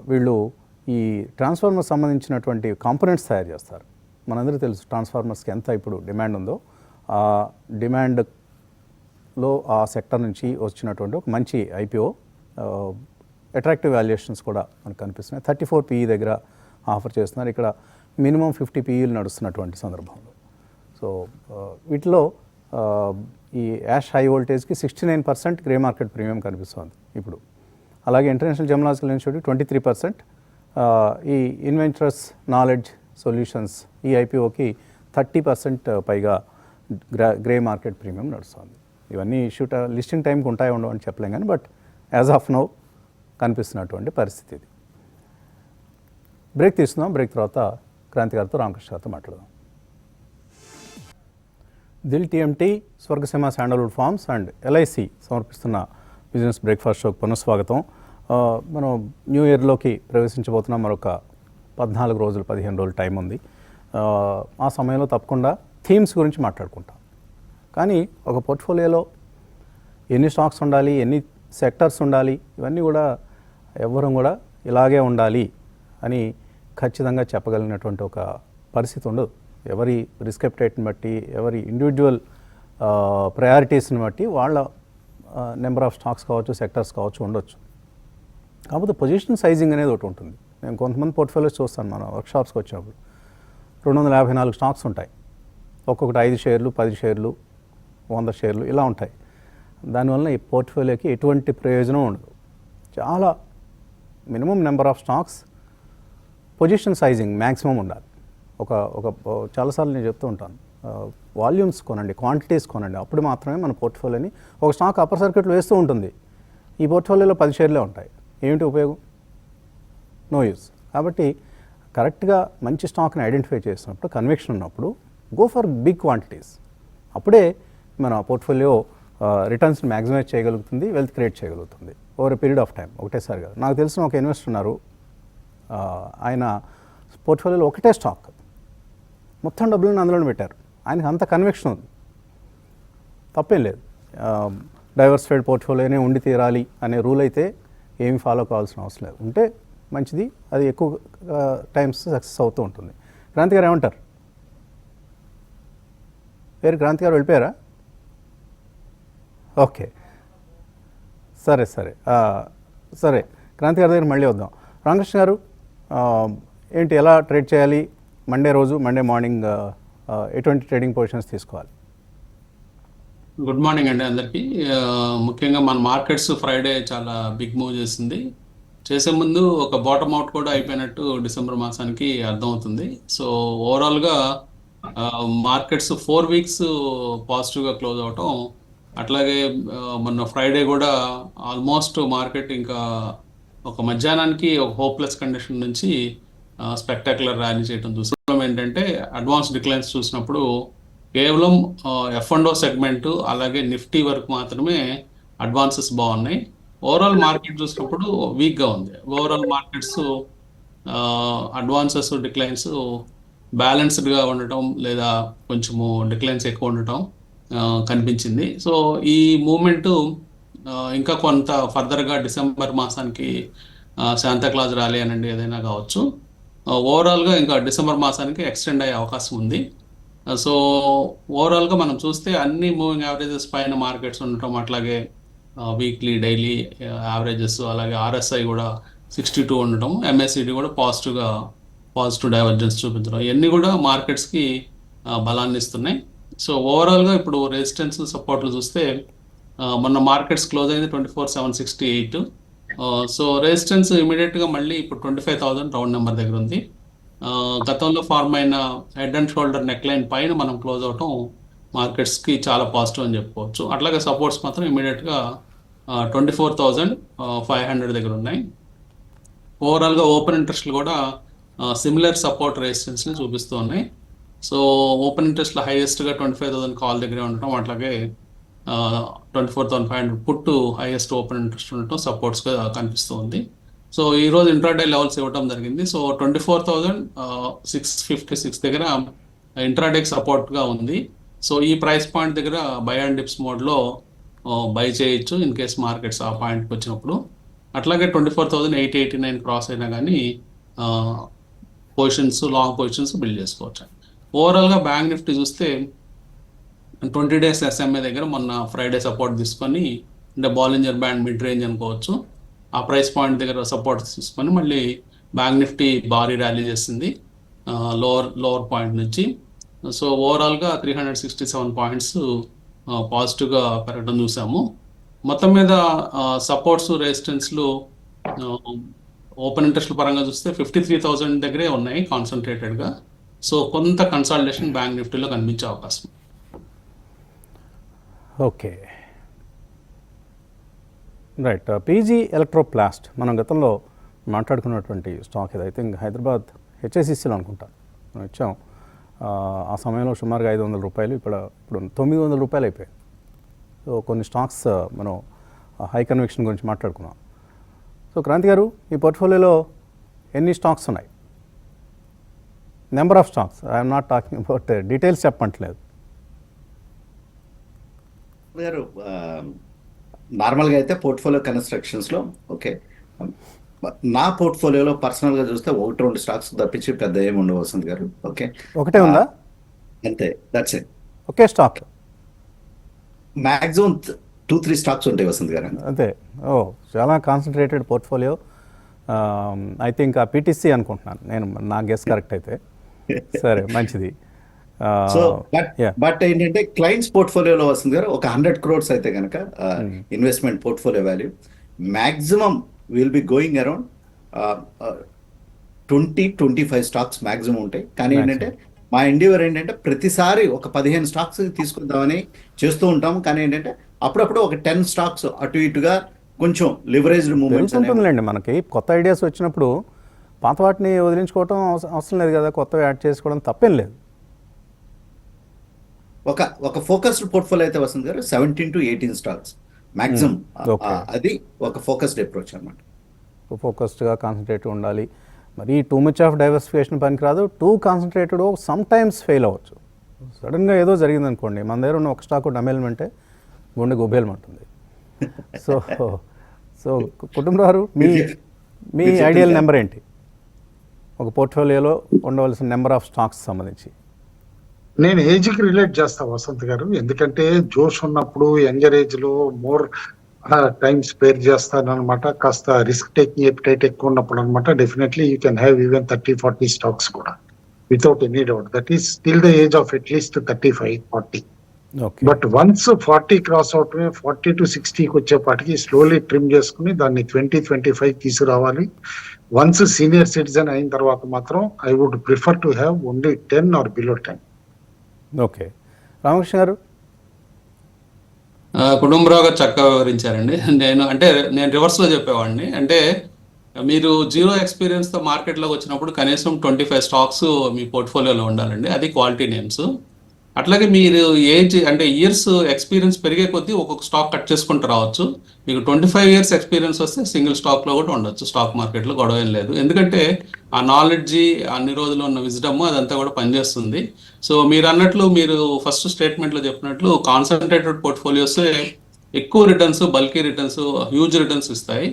వీళ్ళు ఈ ట్రాన్స్ఫార్మర్ సంబంధించినటువంటి కాంపోనెంట్స్ తయారు చేస్తారు. మనందరికీ తెలుసు ట్రాన్స్ఫార్మర్స్కి ఎంత ఇప్పుడు డిమాండ్ ఉందో. ఆ డిమాండ్లో ఆ సెక్టర్ నుంచి వచ్చినటువంటి ఒక మంచి ఐపీఓ. అట్రాక్టివ్ వాల్యుయేషన్స్ కూడా మనకు కనిపిస్తున్నాయి. 34 PE దగ్గర ఆఫర్ చేస్తున్నారు. ఇక్కడ మినిమం 50 PEలు నడుస్తున్నటువంటి సందర్భంలో. సో వీటిలో ఈ యాష్ హై వోల్టేజ్కి 69% గ్రే మార్కెట్ ప్రీమియం కనిపిస్తుంది ఇప్పుడు. అలాగే ఇంటర్నేషనల్ జెమలాజికల్ ఇన్స్టిట్యూట్ 23%, ఈ ఇన్వెంచరస్ నాలెడ్జ్ సొల్యూషన్స్ ఈ ఐపీఓకి 30% పైగా గ్రే మార్కెట్ ప్రీమియం నడుస్తుంది. ఇవన్నీ లిస్టింగ్ టైంకి ఉంటాయి ఉండవు అని చెప్పలేం కానీ బట్ యాజ్ ఆఫ్ నౌ కనిపిస్తున్నటువంటి పరిస్థితి ఇది. బ్రేక్ తీసుకుందాం. బ్రేక్ తర్వాత క్రాంతి గారితో, రామకృష్ణ గారితో మాట్లాడదాం. Dil TMT, Swargaseema sandalwood farms and LIC సమర్పిస్తున్న బిజినెస్ బ్రేక్ఫాస్ట్ షోకి పునఃస్వాగతం. మనం న్యూ ఇయర్లోకి ప్రవేశించబోతున్నాం. మరొక 14 రోజులు 15 రోజులు టైం ఉంది. ఆ సమయంలో తప్పకుండా థీమ్స్ గురించి మాట్లాడుకుంటాం. కానీ ఒక పోర్ట్ఫోలియోలో ఎన్ని స్టాక్స్ ఉండాలి, ఎన్ని సెక్టర్స్ ఉండాలి, ఇవన్నీ కూడా ఎవ్వరూ కూడా ఇలాగే ఉండాలి అని ఖచ్చితంగా చెప్పగలిగినటువంటి ఒక పరిస్థితి ఉండదు. ఎవరి రిస్క్ అప్టైట్ని బట్టి, ఎవరి ఇండివిజువల్ ప్రయారిటీస్ని బట్టి వాళ్ళ నెంబర్ ఆఫ్ స్టాక్స్ కావచ్చు, సెక్టర్స్ కావచ్చు ఉండొచ్చు. కాకపోతే పొజిషన్ సైజింగ్ అనేది ఒకటి ఉంటుంది. నేను కొంతమంది పోర్ట్ఫోలియోస్ చూస్తాను మన వర్క్షాప్స్కి వచ్చినప్పుడు. 254 స్టాక్స్ ఉంటాయి. ఒక్కొక్కటి 5 షేర్లు, 10 షేర్లు, 100 షేర్లు ఇలా ఉంటాయి. దానివల్ల ఈ పోర్ట్ఫోలియోకి ఎటువంటి ప్రయోజనం ఉండదు. చాలా minimum number of stocks, position sizing maximum ఉండాలి. ఒక ఒక చాలాసార్లు నేను చెప్తూ ఉంటాను, వాల్యూమ్స్ కొనండి, క్వాంటిటీస్ కొనండి, అప్పుడు మాత్రమే మన పోర్ట్ఫోలియోని. ఒక స్టాక్ అప్పర్ సర్క్యూట్లో వేస్తూ ఉంటుంది, ఈ పోర్ట్ఫోలియోలో 10 షేర్లే ఉంటాయి, ఏమిటి ఉపయోగం? No use. కాబట్టి కరెక్ట్గా మంచి స్టాక్ని ఐడెంటిఫై చేసినప్పుడు, కన్విక్షన్ ఉన్నప్పుడు గో ఫర్ బిగ్ క్వాంటిటీస్. అప్పుడే మన పోర్ట్ఫోలియో రిటర్న్స్ని మ్యాక్సిమైజ్ చేయగలుగుతుంది, వెల్త్ క్రియేట్ చేయగలుగుతుంది over a period of time. ఒకటేసారి కాదు. నాకు తెలిసిన ఒక ఇన్వెస్టర్ ఉన్నారు, ఆయన పోర్ట్ఫోలియోలో ఒకటే స్టాక్ మొత్తం డబ్బులను అందులో పెట్టారు. ఆయనకు అంత కన్విక్షన్ ఉంది, తప్పేం లేదు. డైవర్సిఫైడ్ పోర్ట్ఫోలియోనే ఉండి తీరాలి అనే రూల్ అయితే ఏమి ఫాలో కావాల్సిన అవసరం లేదు. ఉంటే మంచిది, అది ఎక్కువ టైమ్స్ సక్సెస్ అవుతూ ఉంటుంది. క్రాంతి గారు ఏమంటారు? వేరు క్రాంతి గారు వెళ్ళిపోయారా? ఓకే, సరే సరే సరే, క్రాంతి గారి దగ్గర మళ్ళీ వద్దాం. రామకృష్ణ గారు, ఏంటి, ఎలా ట్రేడ్ చేయాలి? మండే రోజు, మండే మార్నింగ్ ఎటువంటి ట్రేడింగ్ పొజిషన్స్ తీసుకోవాలి? గుడ్ మార్నింగ్ అండి అందరికీ. ముఖ్యంగా మన మార్కెట్స్ ఫ్రైడే చాలా బిగ్ మూవ్ చేసింది. చేసే ముందు ఒక బాటమ్ అవుట్ కూడా అయిపోయినట్టు డిసెంబర్ మాసానికి అర్థమవుతుంది. సో ఓవరాల్గా మార్కెట్స్ 4 వీక్స్ పాజిటివ్గా క్లోజ్ అవటం, అట్లాగే మొన్న ఫ్రైడే కూడా ఆల్మోస్ట్ మార్కెట్ ఇంకా ఒక మధ్యాహ్నానికి ఒక హోప్లెస్ కండిషన్ నుంచి స్పెక్టాక్యులర్ ర్యాలీ చేయడం చూసాం. ఏంటంటే అడ్వాన్స్ డిక్లైన్స్ చూసినప్పుడు కేవలం F&O సెగ్మెంట్ అలాగే నిఫ్టీ వరకు మాత్రమే అడ్వాన్సెస్ బాగున్నాయి. ఓవరాల్ మార్కెట్ చూసినప్పుడు వీక్గా ఉంది. ఓవరాల్ మార్కెట్స్ అడ్వాన్సెస్, డిక్లైన్స్ బ్యాలెన్స్డ్గా ఉండటం లేదా కొంచెము డిక్లైన్స్ ఎక్కువ ఉండటం కనిపించింది. సో ఈ మూమెంటు ఇంకా కొంత ఫర్దర్గా డిసెంబర్ మాసానికి శాంతాక్లాజ్ ర్యాలీ అనండి ఏదైనా కావచ్చు, ఓవరాల్గా ఇంకా డిసెంబర్ మాసానికి ఎక్స్టెండ్ అయ్యే అవకాశం ఉంది. సో ఓవరాల్గా మనం చూస్తే అన్ని మూవింగ్ యావరేజెస్ పైన మార్కెట్స్ ఉండటం, అట్లాగే వీక్లీ, డైలీ యావరేజెస్, అలాగే RSI కూడా 62 ఉండటం, MACD కూడా పాజిటివ్ డైవర్జెన్స్ చూపించడం, ఇవన్నీ కూడా మార్కెట్స్కి బలాన్ని ఇస్తున్నాయి. సో ఓవరాల్గా ఇప్పుడు రెసిస్టెన్స్, సపోర్ట్లు చూస్తే మొన్న మార్కెట్స్ క్లోజ్ అయింది 24,768. సో రెసిస్టెన్స్ ఇమీడియట్గా మళ్ళీ ఇప్పుడు 25,000 రౌండ్ నెంబర్ దగ్గర ఉంది. గతంలో ఫార్మ్ అయిన head and shoulder neck line పైన మనం క్లోజ్ అవటం మార్కెట్స్కి చాలా పాజిటివ్ అని చెప్పుకోవచ్చు. అట్లాగే సపోర్ట్స్ మాత్రం ఇమీడియట్గా 24,500 దగ్గర ఉన్నాయి. ఓవరాల్గా ఓపెన్ ఇంట్రెస్ట్లు కూడా సిమిలర్ సపోర్ట్ రెసిస్టెన్స్ని చూపిస్తూ ఉన్నాయి. సో ఓపెన్ ఇంట్రెస్ట్లో హైయెస్ట్గా 25,000 కాల్ దగ్గరే ఉండటం, అట్లాగే 24,500 పుట్టు హైయెస్ట్ ఓపెన్ ఇంట్రెస్ట్ ఉండటం సపోర్ట్స్గా కనిపిస్తూ ఉంది. సో ఈరోజు ఇంట్రాడే లెవెల్స్ ఇవ్వడం జరిగింది. సో 24,656 దగ్గర ఇంట్రాడేకి సపోర్ట్గా ఉంది. సో ఈ ప్రైస్ పాయింట్ దగ్గర బై అండ్ డిప్స్ మోడ్లో బై చేయొచ్చు ఇన్ కేస్ మార్కెట్స్ ఆ పాయింట్కి వచ్చినప్పుడు. అట్లాగే 24,889 క్రాస్ అయినా కానీ పొజిషన్స్, లాంగ్ పొజిషన్స్ బిల్డ్ చేసుకోవచ్చు. ఓవరాల్గా బ్యాంక్ నిఫ్టీ చూస్తే 20 days SMA దగ్గర మొన్న ఫ్రైడే సపోర్ట్ తీసుకొని, అంటే బాలింజర్ బ్యాండ్ మిడ్ రేంజ్ అనుకోవచ్చు, ఆ ప్రైస్ పాయింట్ దగ్గర సపోర్ట్ తీసుకొని మళ్ళీ బ్యాంక్ నిఫ్టీ భారీ ర్యాలీ చేసింది లోవర్ పాయింట్ నుంచి. సో ఓవరాల్గా 367 పాయింట్స్ పాజిటివ్గా పెరగడం చూసాము. మొత్తం మీద సపోర్ట్స్, రెసిస్టెన్స్లు ఓపెన్ ఇంట్రెస్ట్ల పరంగా చూస్తే 53,000 దగ్గరే ఉన్నాయి కాన్సన్ట్రేటెడ్గా. సో కొంత కన్సాలిడేషన్ బ్యాంక్ నిఫ్టీలో కనిపించే అవకాశం. Okay, right. PG ఎలక్ట్రోప్లాస్ట్ మనం గతంలో మాట్లాడుకున్నటువంటి స్టాక్ ఇది. ఐ థింక్ హైదరాబాద్ HSCCలో అనుకుంటా మనం ఇచ్చాం. ఆ సమయంలో సుమారుగా 500 రూపాయలు, ఇప్పుడు 900 రూపాయలు అయిపోయాయి. సో కొన్ని స్టాక్స్ మనం హై కన్విక్షన్ గురించి మాట్లాడుకున్నాం. సో క్రాంతి గారు, ఈ పోర్ట్ఫోలియోలో ఎన్ని స్టాక్స్ ఉన్నాయి? Number of stocks, I'm not talking about details చెప్పట్లేదు. గారు నార్మల్గా అయితే పోర్ట్ఫోలియో కన్స్ట్రక్షన్స్లో ఓకే, నా పోర్ట్ఫోలియోలో పర్సనల్గా చూస్తే 1-2 స్టాక్స్ తప్పించి పెద్ద ఏమి ఉండవు వసంత్ గారు. ఓకే, ఒకటే ఉందా? అంతే, that's it. Okay stock maximum 2-3 stocks ఉంటాయి వసంత్ గారు. అంతే. ఓ, చాలా కాన్సన్ట్రేటెడ్ పోర్ట్ఫోలియో. ఐ థింక్ ఆ పీటీసీ అనుకుంటున్నాను నేను, నా గెస్ కరెక్ట్ అయితే. సరే, మంచిది. సో బట్ ఏంటంటే క్లయింట్స్ పోర్ట్ఫోలియోలో వస్తుంది గారు ఒక 100 crores అయితే కనుక investment portfolio value maximum will be going around 20-25 stocks maximum ఉంటాయి. కానీ ఏంటంటే మా ఎండివర్ ఏంటంటే ప్రతిసారి ఒక 15 స్టాక్స్ తీసుకుందామని చేస్తూ ఉంటాం. కానీ ఏంటంటే అప్పుడప్పుడు ఒక 10 స్టాక్స్ అటు ఇటుగా కొంచెం లివరేజ్డ్ మూవ్మెంట్స్ ఉంటుందిలేండి. మనకి కొత్త ఐడియాస్ వచ్చినప్పుడు పాత వాటిని వదిలించుకోవటం అవసరం లేదు కదా, కొత్తవి యాడ్ చేసుకోవడం తప్పేం లేదు. ఒక ఫోకస్డ్ పోర్ట్ఫోలియో అయితే వస్తుంది గారు 17-18 స్టాక్స్ మ్యాక్సిమం. అది ఒక ఫోకస్డ్ అప్రోచ్ అనమాట. ఫోకస్డ్గా కాన్సన్ట్రేటివ్ ఉండాలి. మరి టూ మచ్ ఆఫ్ డైవర్సిఫికేషన్ పనికిరాదు. Two concentrated some times fail అవ్వచ్చు. సడన్గా ఏదో జరిగింది అనుకోండి, మన దగ్గర ఉన్న ఒక స్టాక్ డమేల్మెంటే గుండె గుబేలమంటుంది. సో సో కుటుంబరారు మీ ఐడియల్ నెంబర్ ఏంటి ఒక పోర్ట్ఫోలియోలో ఉండవలసిన నెంబర్ ఆఫ్ స్టాక్స్ సంబంధించి? నేను ఏజ్కి రిలేట్ చేస్తా వసంత్ గారు, ఎందుకంటే జోష్ ఉన్నప్పుడు యంగర్ ఏజ్ లో మోర్ టైం స్పేర్ చేస్తాను అనమాట. కాస్త రిస్క్ టేకింగ్ ఎపిటైట్ ఎక్కువ ఉన్నప్పుడు అనమాట. Definitely you can have even 30-40 stocks కూడా without any doubt. That is still the age of at least 35-40. But once 40 cross out 40-60కి వచ్చేపాటికి స్లోలీ ట్రిమ్ చేసుకుని దాన్ని 20-25 తీసుకురావాలి. వన్స్ సీనియర్ సిటిజన్ అయిన తర్వాత మాత్రం I would prefer to have only 10 or below 10. Okay, Ramakrishna గారు. కుటుంబరావు గారు చక్కగా వివరించారండి. నేను రివర్స్లో చెప్పేవాడిని. అంటే మీరు జీరో ఎక్స్పీరియన్స్తో మార్కెట్లోకి వచ్చినప్పుడు కనీసం 25 స్టాక్స్ మీ పోర్ట్ఫోలియోలో ఉండాలండి. అది క్వాలిటీ నేమ్స్. అట్లాగే మీరు ఏజ్ అంటే ఇయర్స్ ఎక్స్పీరియన్స్ పెరిగే కొద్దీ ఒక్కొక్క స్టాక్ కట్ చేసుకుంటూ రావచ్చు. మీకు 25 years ఎక్స్పీరియన్స్ వస్తే సింగిల్ స్టాక్లో కూడా ఉండొచ్చు. స్టాక్ మార్కెట్లో గొడవ ఏం లేదు. ఎందుకంటే ఆ నాలెడ్జి, అన్ని రోజులు ఉన్న విజ్డమ్ అదంతా కూడా పనిచేస్తుంది. సో మీరు అన్నట్లు, మీరు ఫస్ట్ స్టేట్మెంట్లో చెప్పినట్లు కాన్సన్ట్రేటెడ్ పోర్ట్ఫోలియోస్ ఎక్కువ returns, bulky returns, huge returns ఇస్తాయి.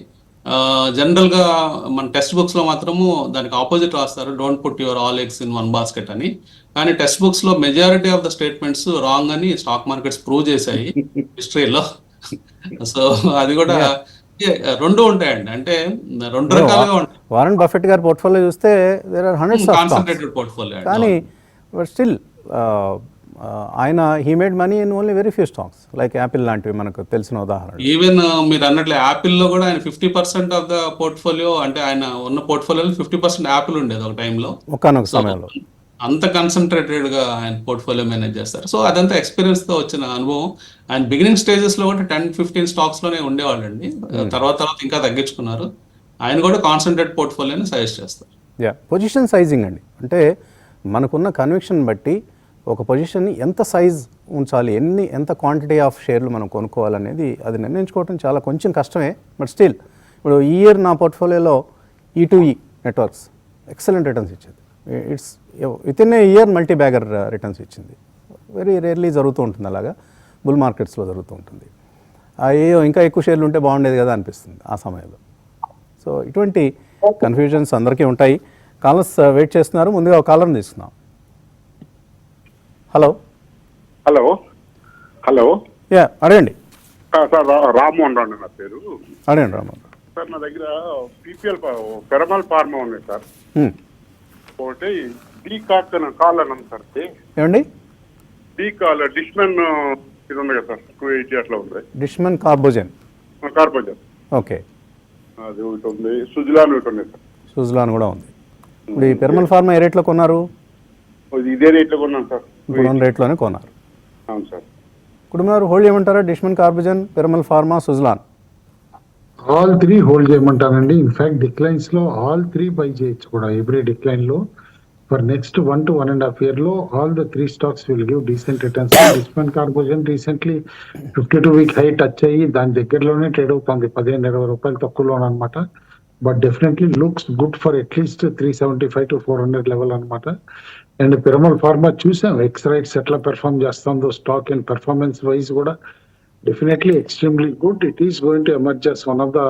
జనరల్గా మన టెక్స్ట్ బుక్స్లో మాత్రము దానికి ఆపోజిట్ రాస్తారు, don't put your all eggs in one basket అని. కానీ టెక్స్ట్ బుక్స్లో majority of the statements wrong అని స్టాక్ మార్కెట్స్ ప్రూవ్ చేశాయి హిస్టరీలో. సో అది కూడా రెండు ఉంటాయండి, అంటే రెండు రకాలుగా ఉంటాయి. వారెన్ బఫెట్ గారి పోర్ట్ఫోలియో చూస్తే there are hundreds of concentrated portfolio. కానీ బట్ స్టిల్ ఆయన he made money in only very few stocks like Apple లాంటివి మనకు తెలిసిన ఉదాహరణ. ఈవెన్ మీరు అన్నట్లు యాపిల్లో కూడా ఆయన 50% ఆఫ్ ద పోర్ట్ఫోలియో, అంటే ఆయన ఉన్న పోర్ట్ఫోలియోలో 50% యాపిల్ ఉండేది ఒక టైంలో, ఒకనొక సమయంలో. అంత కాన్సన్ట్రేటెడ్ గా ఆయన పోర్ట్ఫోలియో మేనేజ్ చేస్తారు. సో అదంతా ఎక్స్పీరియన్స్ తో వచ్చిన అనుభవం. ఆయన బిగినింగ్ స్టేజెస్ లో కూడా 10-15 స్టాక్స్ లోనే ఉండేవాళ్ళండి. తర్వాత ఇంకా తగ్గించుకున్నారు. ఆయన కూడా కాన్సన్ట్రేట్ పోర్ట్ఫోలియోని సజెస్ట్ చేస్తారు. పొజిషన్ సైజింగ్ అండి, అంటే మనకున్న కన్విక్షన్ బట్టి ఒక పొజిషన్ని ఎంత సైజ్ ఉంచాలి, ఎంత క్వాంటిటీ ఆఫ్ షేర్లు మనం కొనుక్కోవాలనేది అది నిర్ణయించుకోవడం చాలా కొంచెం కష్టమే. బట్ స్టిల్ ఇప్పుడు ఈ ఇయర్ నా పోర్ట్ఫోలియోలో E2E నెట్వర్క్స్ ఎక్సలెంట్ రిటర్న్స్ ఇచ్చింది. It's with in a year multi bagger returns ఇచ్చింది. వెరీ రేర్లీ జరుగుతూ ఉంటుంది, అలాగా బుల్ మార్కెట్స్లో జరుగుతూ ఉంటుంది. అయ్యో ఇంకా ఎక్కువ షేర్లు ఉంటే బాగుండేది కదా అనిపిస్తుంది ఆ సమయంలో. సో ఇటువంటి కన్ఫ్యూజన్స్ అందరికీ ఉంటాయి. కాలర్స్ వెయిట్ చేస్తున్నారు. ముందుగా ఒక కాలర్ని తీసుకుందాం. హలో హలో హలో అడగండి సార్. రామ్మోహన్ రావు నా పేరు. అడగండి రామ్మోహన్ సార్. నా దగ్గర పీపీఎల్ పెరమల్ ఫార్మా ఉన్నాయి సార్. ఒకటి డీ కాల్ అన్నాను సార్. ఏమండి? డీ కాల్ డిష్మెన్ ఇది ఉంది కదా సార్, 280 అట్లా ఉంది. డిష్మెన్ కార్బోజన్. ఓకే, అది ఒకటి ఉంది. సుజలాన్ ఒకటి ఉంది సార్. సుజలాన్ కూడా ఉంది. ఇప్పుడు ఈ పెరమల్ ఫార్మా ఏ రేట్లో కొన్నారు? ఇదే రేట్లో కొన్నాను సార్. ఇప్పుడు రేట్లోనే కొన్నారు. అవును సార్. కుటుంబారు హోల్డ్ చేయమంటారా? Dishman Carbogen, Piramal pharma, Suzlon all 3 hold చేయమంటానండి. ఇన్ఫాక్ట్ డిక్లైన్స్ లో ఆల్ 3 బై చేయొచ్చు కూడా. ఎవ్రీ డిక్లైన్ లో ఫర్ నెక్స్ట్ 1 to 1.5 year లో all the 3 stocks will give decent returns. Dishman Carbogen recently 52-week high touch అయ్యి దాని దగ్గరలోనే ట్రేడ్ అవుతుంది, 15-20 రూపాయలు తక్కువలో అనమాట. But definitely looks good for at least 375 to 400 level అనమాట. అండ్ పిరమల్ ఫార్మా చూసాం ఎక్స్ రైట్స్ ఎట్లా పెర్ఫార్మ్ చేస్తుందో స్టాక్ అండ్ పెర్ఫార్మెన్స్ వైజ్ కూడా definitely extremely good. It is going to emerge as one of the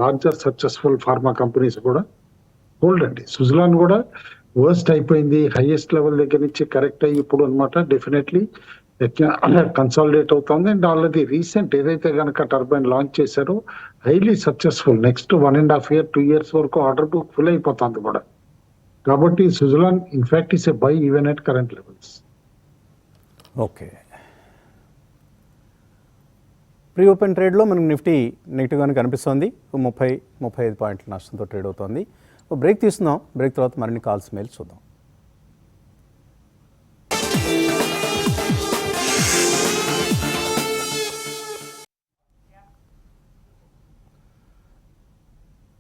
largest successful pharma companies కూడా hold అండి. సుజలాన్ కూడా worst అయిపోయింది, highest level దగ్గర నుంచి కరెక్ట్ అయ్యి ఇప్పుడు అనమాట డెఫినెట్లీ కన్సాలిడేట్ అవుతుంది. అండ్ ఆల్రెడీ రీసెంట్ ఏదైతే కనుక టర్బైన్ లాంచ్ చేశారో highly successful. Next 1.5 year 2 years వరకు ఆర్డర్ బుక్ ఫుల్ అయిపోతుంది కూడా. కాబట్టి Suzlon in fact is a buy even at current levels. Okay, pre open ట్రేడ్లో మనకు నిఫ్టీ నెగిటివ్గానే కనిపిస్తోంది. 30-35 పాయింట్ల నష్టంతో ట్రేడ్ అవుతోంది. బ్రేక్ తీసుకుందాం. బ్రేక్ తర్వాత మరిన్ని కాల్స్ మెయిల్ చూద్దాం.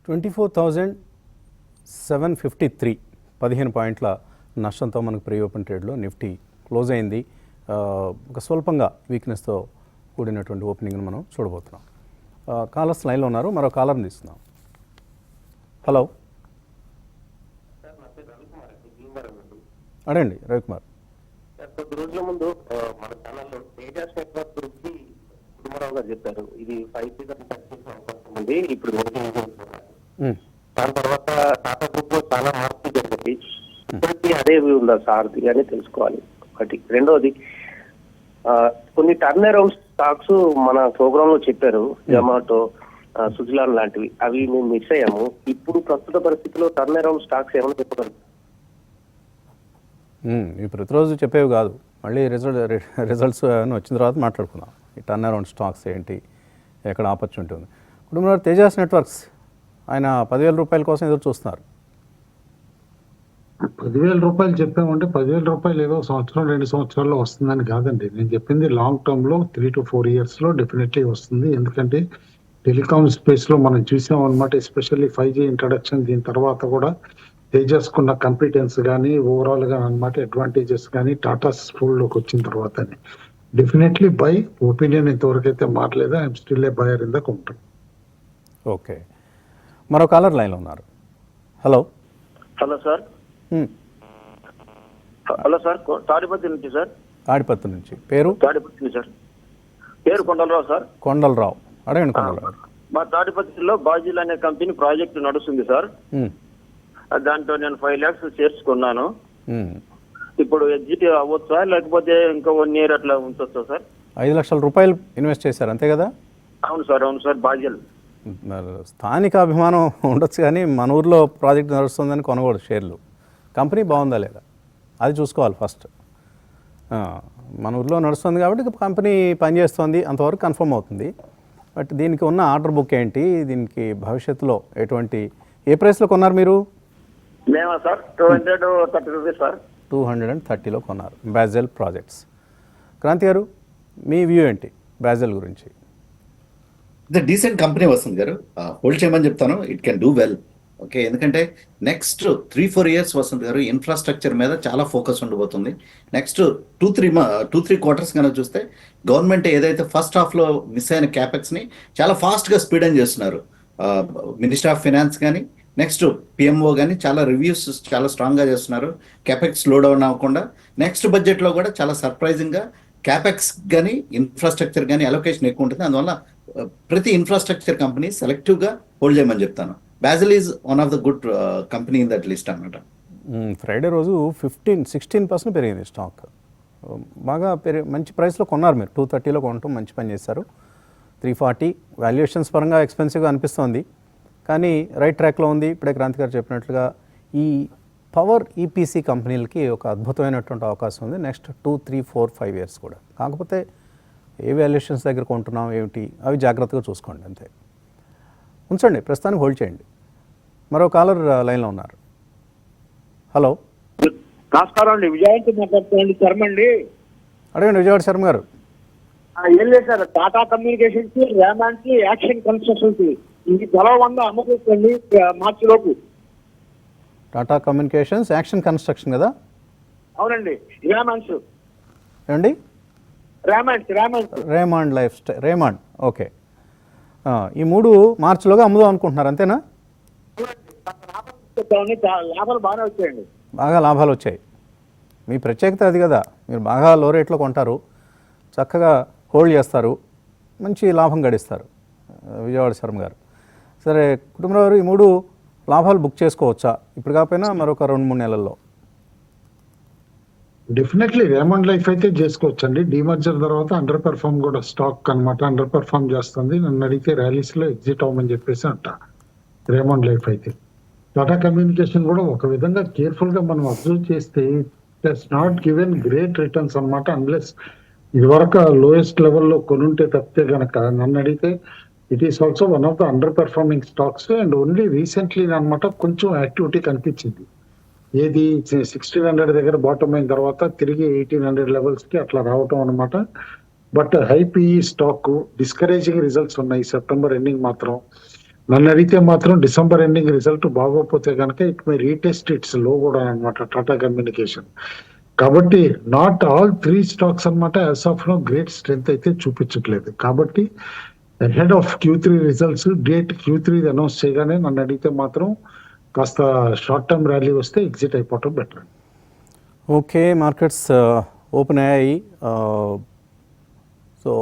$24,753 15 పాయింట్ల నష్టంతో మనకు ప్రీ ఓపెన్ ట్రేడ్లో నిఫ్టీ క్లోజ్ అయింది. ఒక స్వల్పంగా వీక్నెస్తో కూడినటువంటి ఓపెనింగ్ను మనం చూడబోతున్నాం. కాలర్స్ లైన్లో ఉన్నారు, మరో కాలర్ని తీస్తున్నాం. హలో, అడండి రవికుమార్. కొద్ది రోజుల ముందు మన ఛానల్లో తేజాస్ నెట్వర్క్ గురించి కుటుంబరావు గారు చెప్పారు. ఇది 5G సక్సెస్ అవకాశం ఉంది. ఇప్పుడు దాని తర్వాత టాటా గ్రూప్ లో చాలా మార్పులు జరిగింది. ఇప్పటికీ అదే ఉందా సార్ది అని తెలుసుకోవాలి. ఒకటి. రెండోది, కొన్ని టర్న్ అరౌండ్ స్టాక్స్ మన ప్రోగ్రామ్ లో చెప్పారు, జొమాటో, సుజలాన్ లాంటివి. అవి మేము మిస్ అయ్యాము. ఇప్పుడు ప్రస్తుత పరిస్థితిలో టర్న్ అరౌండ్ స్టాక్స్ ఏమైనా చెప్పగలరు? ఇవి ప్రతిరోజు చెప్పేవి కాదు, మళ్ళీ రిజల్ట్స్ వచ్చిన తర్వాత మాట్లాడుకుందాం. ఈ టర్న్ అరౌండ్ స్టాక్స్ ఏంటి, ఎక్కడ ఆపర్చునిటీ ఉంది. కుటుంబంలో తేజాస్ నెట్వర్క్స్ ఆయన 10,000 రూపాయల కోసం ఎదురు చూస్తున్నారు. 10,000 రూపాయలు చెప్పామంటే 10,000 రూపాయలు ఏదో సంవత్సరం 2 సంవత్సరాల్లో వస్తుందని కాదండి. నేను చెప్పింది లాంగ్ టర్మ్ లో 3 to 4 years లో డెఫినెట్లీ వస్తుంది. ఎందుకంటే టెలికాం స్పేస్ లో మనం చూసాం అనమాట, ఎస్పెషల్లీ 5G ఇంట్రడక్షన్. దీని తర్వాత కూడా తేజస్ కున్న కంపిటెన్స్ కానీ ఓవరాల్ గా అనమాట అడ్వాంటేజెస్ కానీ టాటాస్ ఫోల్డ్ లోకి వచ్చిన తర్వాత డెఫినెట్లీ బై ఒపీనియన్ ఇంతవరకు అయితే మారలేదు. I'm still A buyer in the counter. Okay, మరో కాలర్ లైన్లో ఉన్నారు. Hello. Hello sir. Hello sir, Tadipatri నుంచి సార్. తాడిపత్రి నుంచి. పేరు? తాడిపత్రి సార్. పేరు కొండలరావు సార్. కొండలరావు, అడగండి కొండలరావు. మా తాడిపత్రిలో బాజీల్ అనే కంపెనీ ప్రాజెక్ట్ నడుస్తుంది సార్. దాంట్లో నేను 5 lakhs షేర్స్ కొన్నాను. ఇప్పుడు ఎగ్జిట్ అవ్వచ్చా లేకపోతే ఇంకా 1 year అట్లా ఉంచొచ్చా సార్? 5 లక్షల రూపాయలు ఇన్వెస్ట్ చేశారు అంతే కదా? అవును సార్, అవును సార్. బాజీల్ స్థానిక అభిమానం ఉండొచ్చు కానీ మన ఊర్లో ప్రాజెక్ట్ నడుస్తుందని కొనకూడదు షేర్లు. కంపెనీ బాగుందా లేదా అది చూసుకోవాలి ఫస్ట్. మన ఊర్లో నడుస్తుంది కాబట్టి కంపెనీ పనిచేస్తుంది అంతవరకు కన్ఫర్మ్ అవుతుంది. బట్ దీనికి ఉన్న ఆర్డర్ బుక్ ఏంటి, దీనికి భవిష్యత్తులో ఎటువంటి, ఏ ప్రైస్లో కొన్నారు మీరు? మేమా సార్ 230 రూపీస్ సార్. 230లో కొన్నారు బాజెల్ ప్రాజెక్ట్స్. క్రాంతి గారు, మీ వ్యూ ఏంటి బాజెల్ గురించి? ఇది డీసెంట్ కంపెనీ వస్తుంది గారు, హోల్డ్ చేయమని చెప్తాను. It can do well. Okay, ఎందుకంటే నెక్స్ట్ 3-4 years వస్తుంది గారు ఇన్ఫ్రాస్ట్రక్చర్ మీద చాలా ఫోకస్ ఉండబోతుంది. నెక్స్ట్ 2-3 quarters కనుక చూస్తే గవర్నమెంట్ ఏదైతే ఫస్ట్ హాఫ్లో మిస్ అయిన క్యాపెక్స్ని చాలా ఫాస్ట్గా స్పీడ్ అన్ చేస్తున్నారు. మినిస్టర్ ఆఫ్ ఫైనాన్స్ కానీ నెక్స్ట్ పిఎంఓ కానీ చాలా రివ్యూస్ చాలా స్ట్రాంగ్గా చేస్తున్నారు. క్యాపెక్స్ స్లో డౌన్ అవ్వకుండా నెక్స్ట్ బడ్జెట్లో కూడా చాలా సర్ప్రైజింగ్గా క్యాపెక్స్ కానీ ఇన్ఫ్రాస్ట్రక్చర్ కానీ అలొకేషన్ ఎక్కువ ఉంటుంది. అందువల్ల ప్రతి ఇన్ఫ్రాస్ట్రక్చర్ కంపెనీ సెలెక్టివ్గా హోల్డ్ చేయమని చెప్తాను. Bajel is one of the good company in that list అన్నమాట. ఫ్రైడే రోజు 16% పెరిగింది స్టాక్. బాగా మంచి ప్రైస్లో కొన్నారు మీరు. 230లో కొనటం మంచి పని చేశారు. 340 వాల్యుయేషన్స్ పరంగా ఎక్స్పెన్సివ్గా అనిపిస్తోంది కానీ రైట్ ట్రాక్లో ఉంది. ఇప్పుడే క్రాంతి గారు చెప్పినట్లుగా ఈ పవర్ ఈపీసీ కంపెనీలకి ఒక అద్భుతమైనటువంటి అవకాశం ఉంది నెక్స్ట్ 2, 3, 4, 5 years కూడా. కాకపోతే ఏ వాల్యుయేషన్స్ దగ్గర కొంటున్నాం ఏమిటి అవి జాగ్రత్తగా చూసుకోండి అంతే. ఉంచండి, ప్రస్తుతానికి హోల్డ్ చేయండి. మరో కాలర్ లైన్లో ఉన్నారు. హలో. నమస్కారం అండి, విజయవాడ మాట్లాడుతున్నాండి. శర్మ అండి. అడగండి విజయవాడ శర్మ గారు. ఏం లేదు sir, Tata communications, Raymonds, action constructions ఇది తల 100 అమ్మకొచ్చండి మార్చి లోపు. టాటా కమ్యూనికేషన్స్, యాక్షన్ కన్స్ట్రక్షన్ కదా? అవునండి. రేమాన్స్ ఏమండి? Raymond life style, Raymond. Okay, ఈ 3 మార్చిలోగా అమ్ముదాం అనుకుంటున్నారు అంతేనా? పెట్టామని లాభాలు బాగానే వచ్చాయండి. బాగా లాభాలు వచ్చాయి. మీ ప్రత్యేకత అది కదా, మీరు బాగా లో రేట్లో కొంటారు, చక్కగా హోల్డ్ చేస్తారు, మంచి లాభం గడిస్తారు. విజయవాడ శర్మ గారు, సరే కుటుంబరావు గారు, ఈ 3 లాభాలు బుక్ చేసుకోవచ్చా ఇప్పుడు కాకపోయినా మరొక 2-3 నెలల్లో? డెఫినెట్లీ రేమండ్ లైఫ్ అయితే చేసుకోవచ్చండి. డీమర్జర్ తర్వాత అండర్ పెర్ఫార్మ్ కూడా స్టాక్ అన్నమాట, అండర్ పెర్ఫార్మ్ చేస్తుంది. నన్ను అడిగితే ర్యాలీస్ లో ఎగ్జిట్ అవ్వమని చెప్పేసి అంట రేమండ్ లైఫ్ అయితే. టాటా కమ్యూనికేషన్ కూడా ఒక విధంగా కేర్ఫుల్ గా మనం అబ్జర్వ్ చేస్తే it's not given great returns అన్నమాట, అన్లెస్ ఇదివరకు లోయెస్ట్ లెవెల్లో కొనుంటే తప్పితే గనక నన్ను అడిగితే it is also one of the under performing stocks. And only recently అన్నమాట కొంచెం యాక్టివిటీ కనిపించింది. ఏది 1600 దగ్గర బాటమ్ అయిన తర్వాత తిరిగి 1800 లెవెల్స్ కి అట్లా రావటం అనమాట. But high PE stock discouraging results ఉన్నాయి సెప్టెంబర్ ఎండింగ్ మాత్రం. నన్ను అడిగితే మాత్రం డిసెంబర్ ఎండింగ్ రిజల్ట్ బాగోకపోతే కనుక ఇట్ మే రీటెస్ట్ ఇట్స్ లో కూడా అనమాట టాటా కమ్యూనికేషన్. కాబట్టి నాట్ ఆల్ 3 స్టాక్స్ అనమాట as of no great strength అయితే చూపించట్లేదు. కాబట్టి ahead of Q3 results date Q3 announce చేయగానే నన్ను అడిగితే మాత్రం కాస్త షార్ట్ టర్మ్ ర్యాలీ వస్తే ఎగ్జిట్ అయిపోవటం బెటర్. ఓకే, మార్కెట్స్ ఓపెన్ అయ్యాయి. సో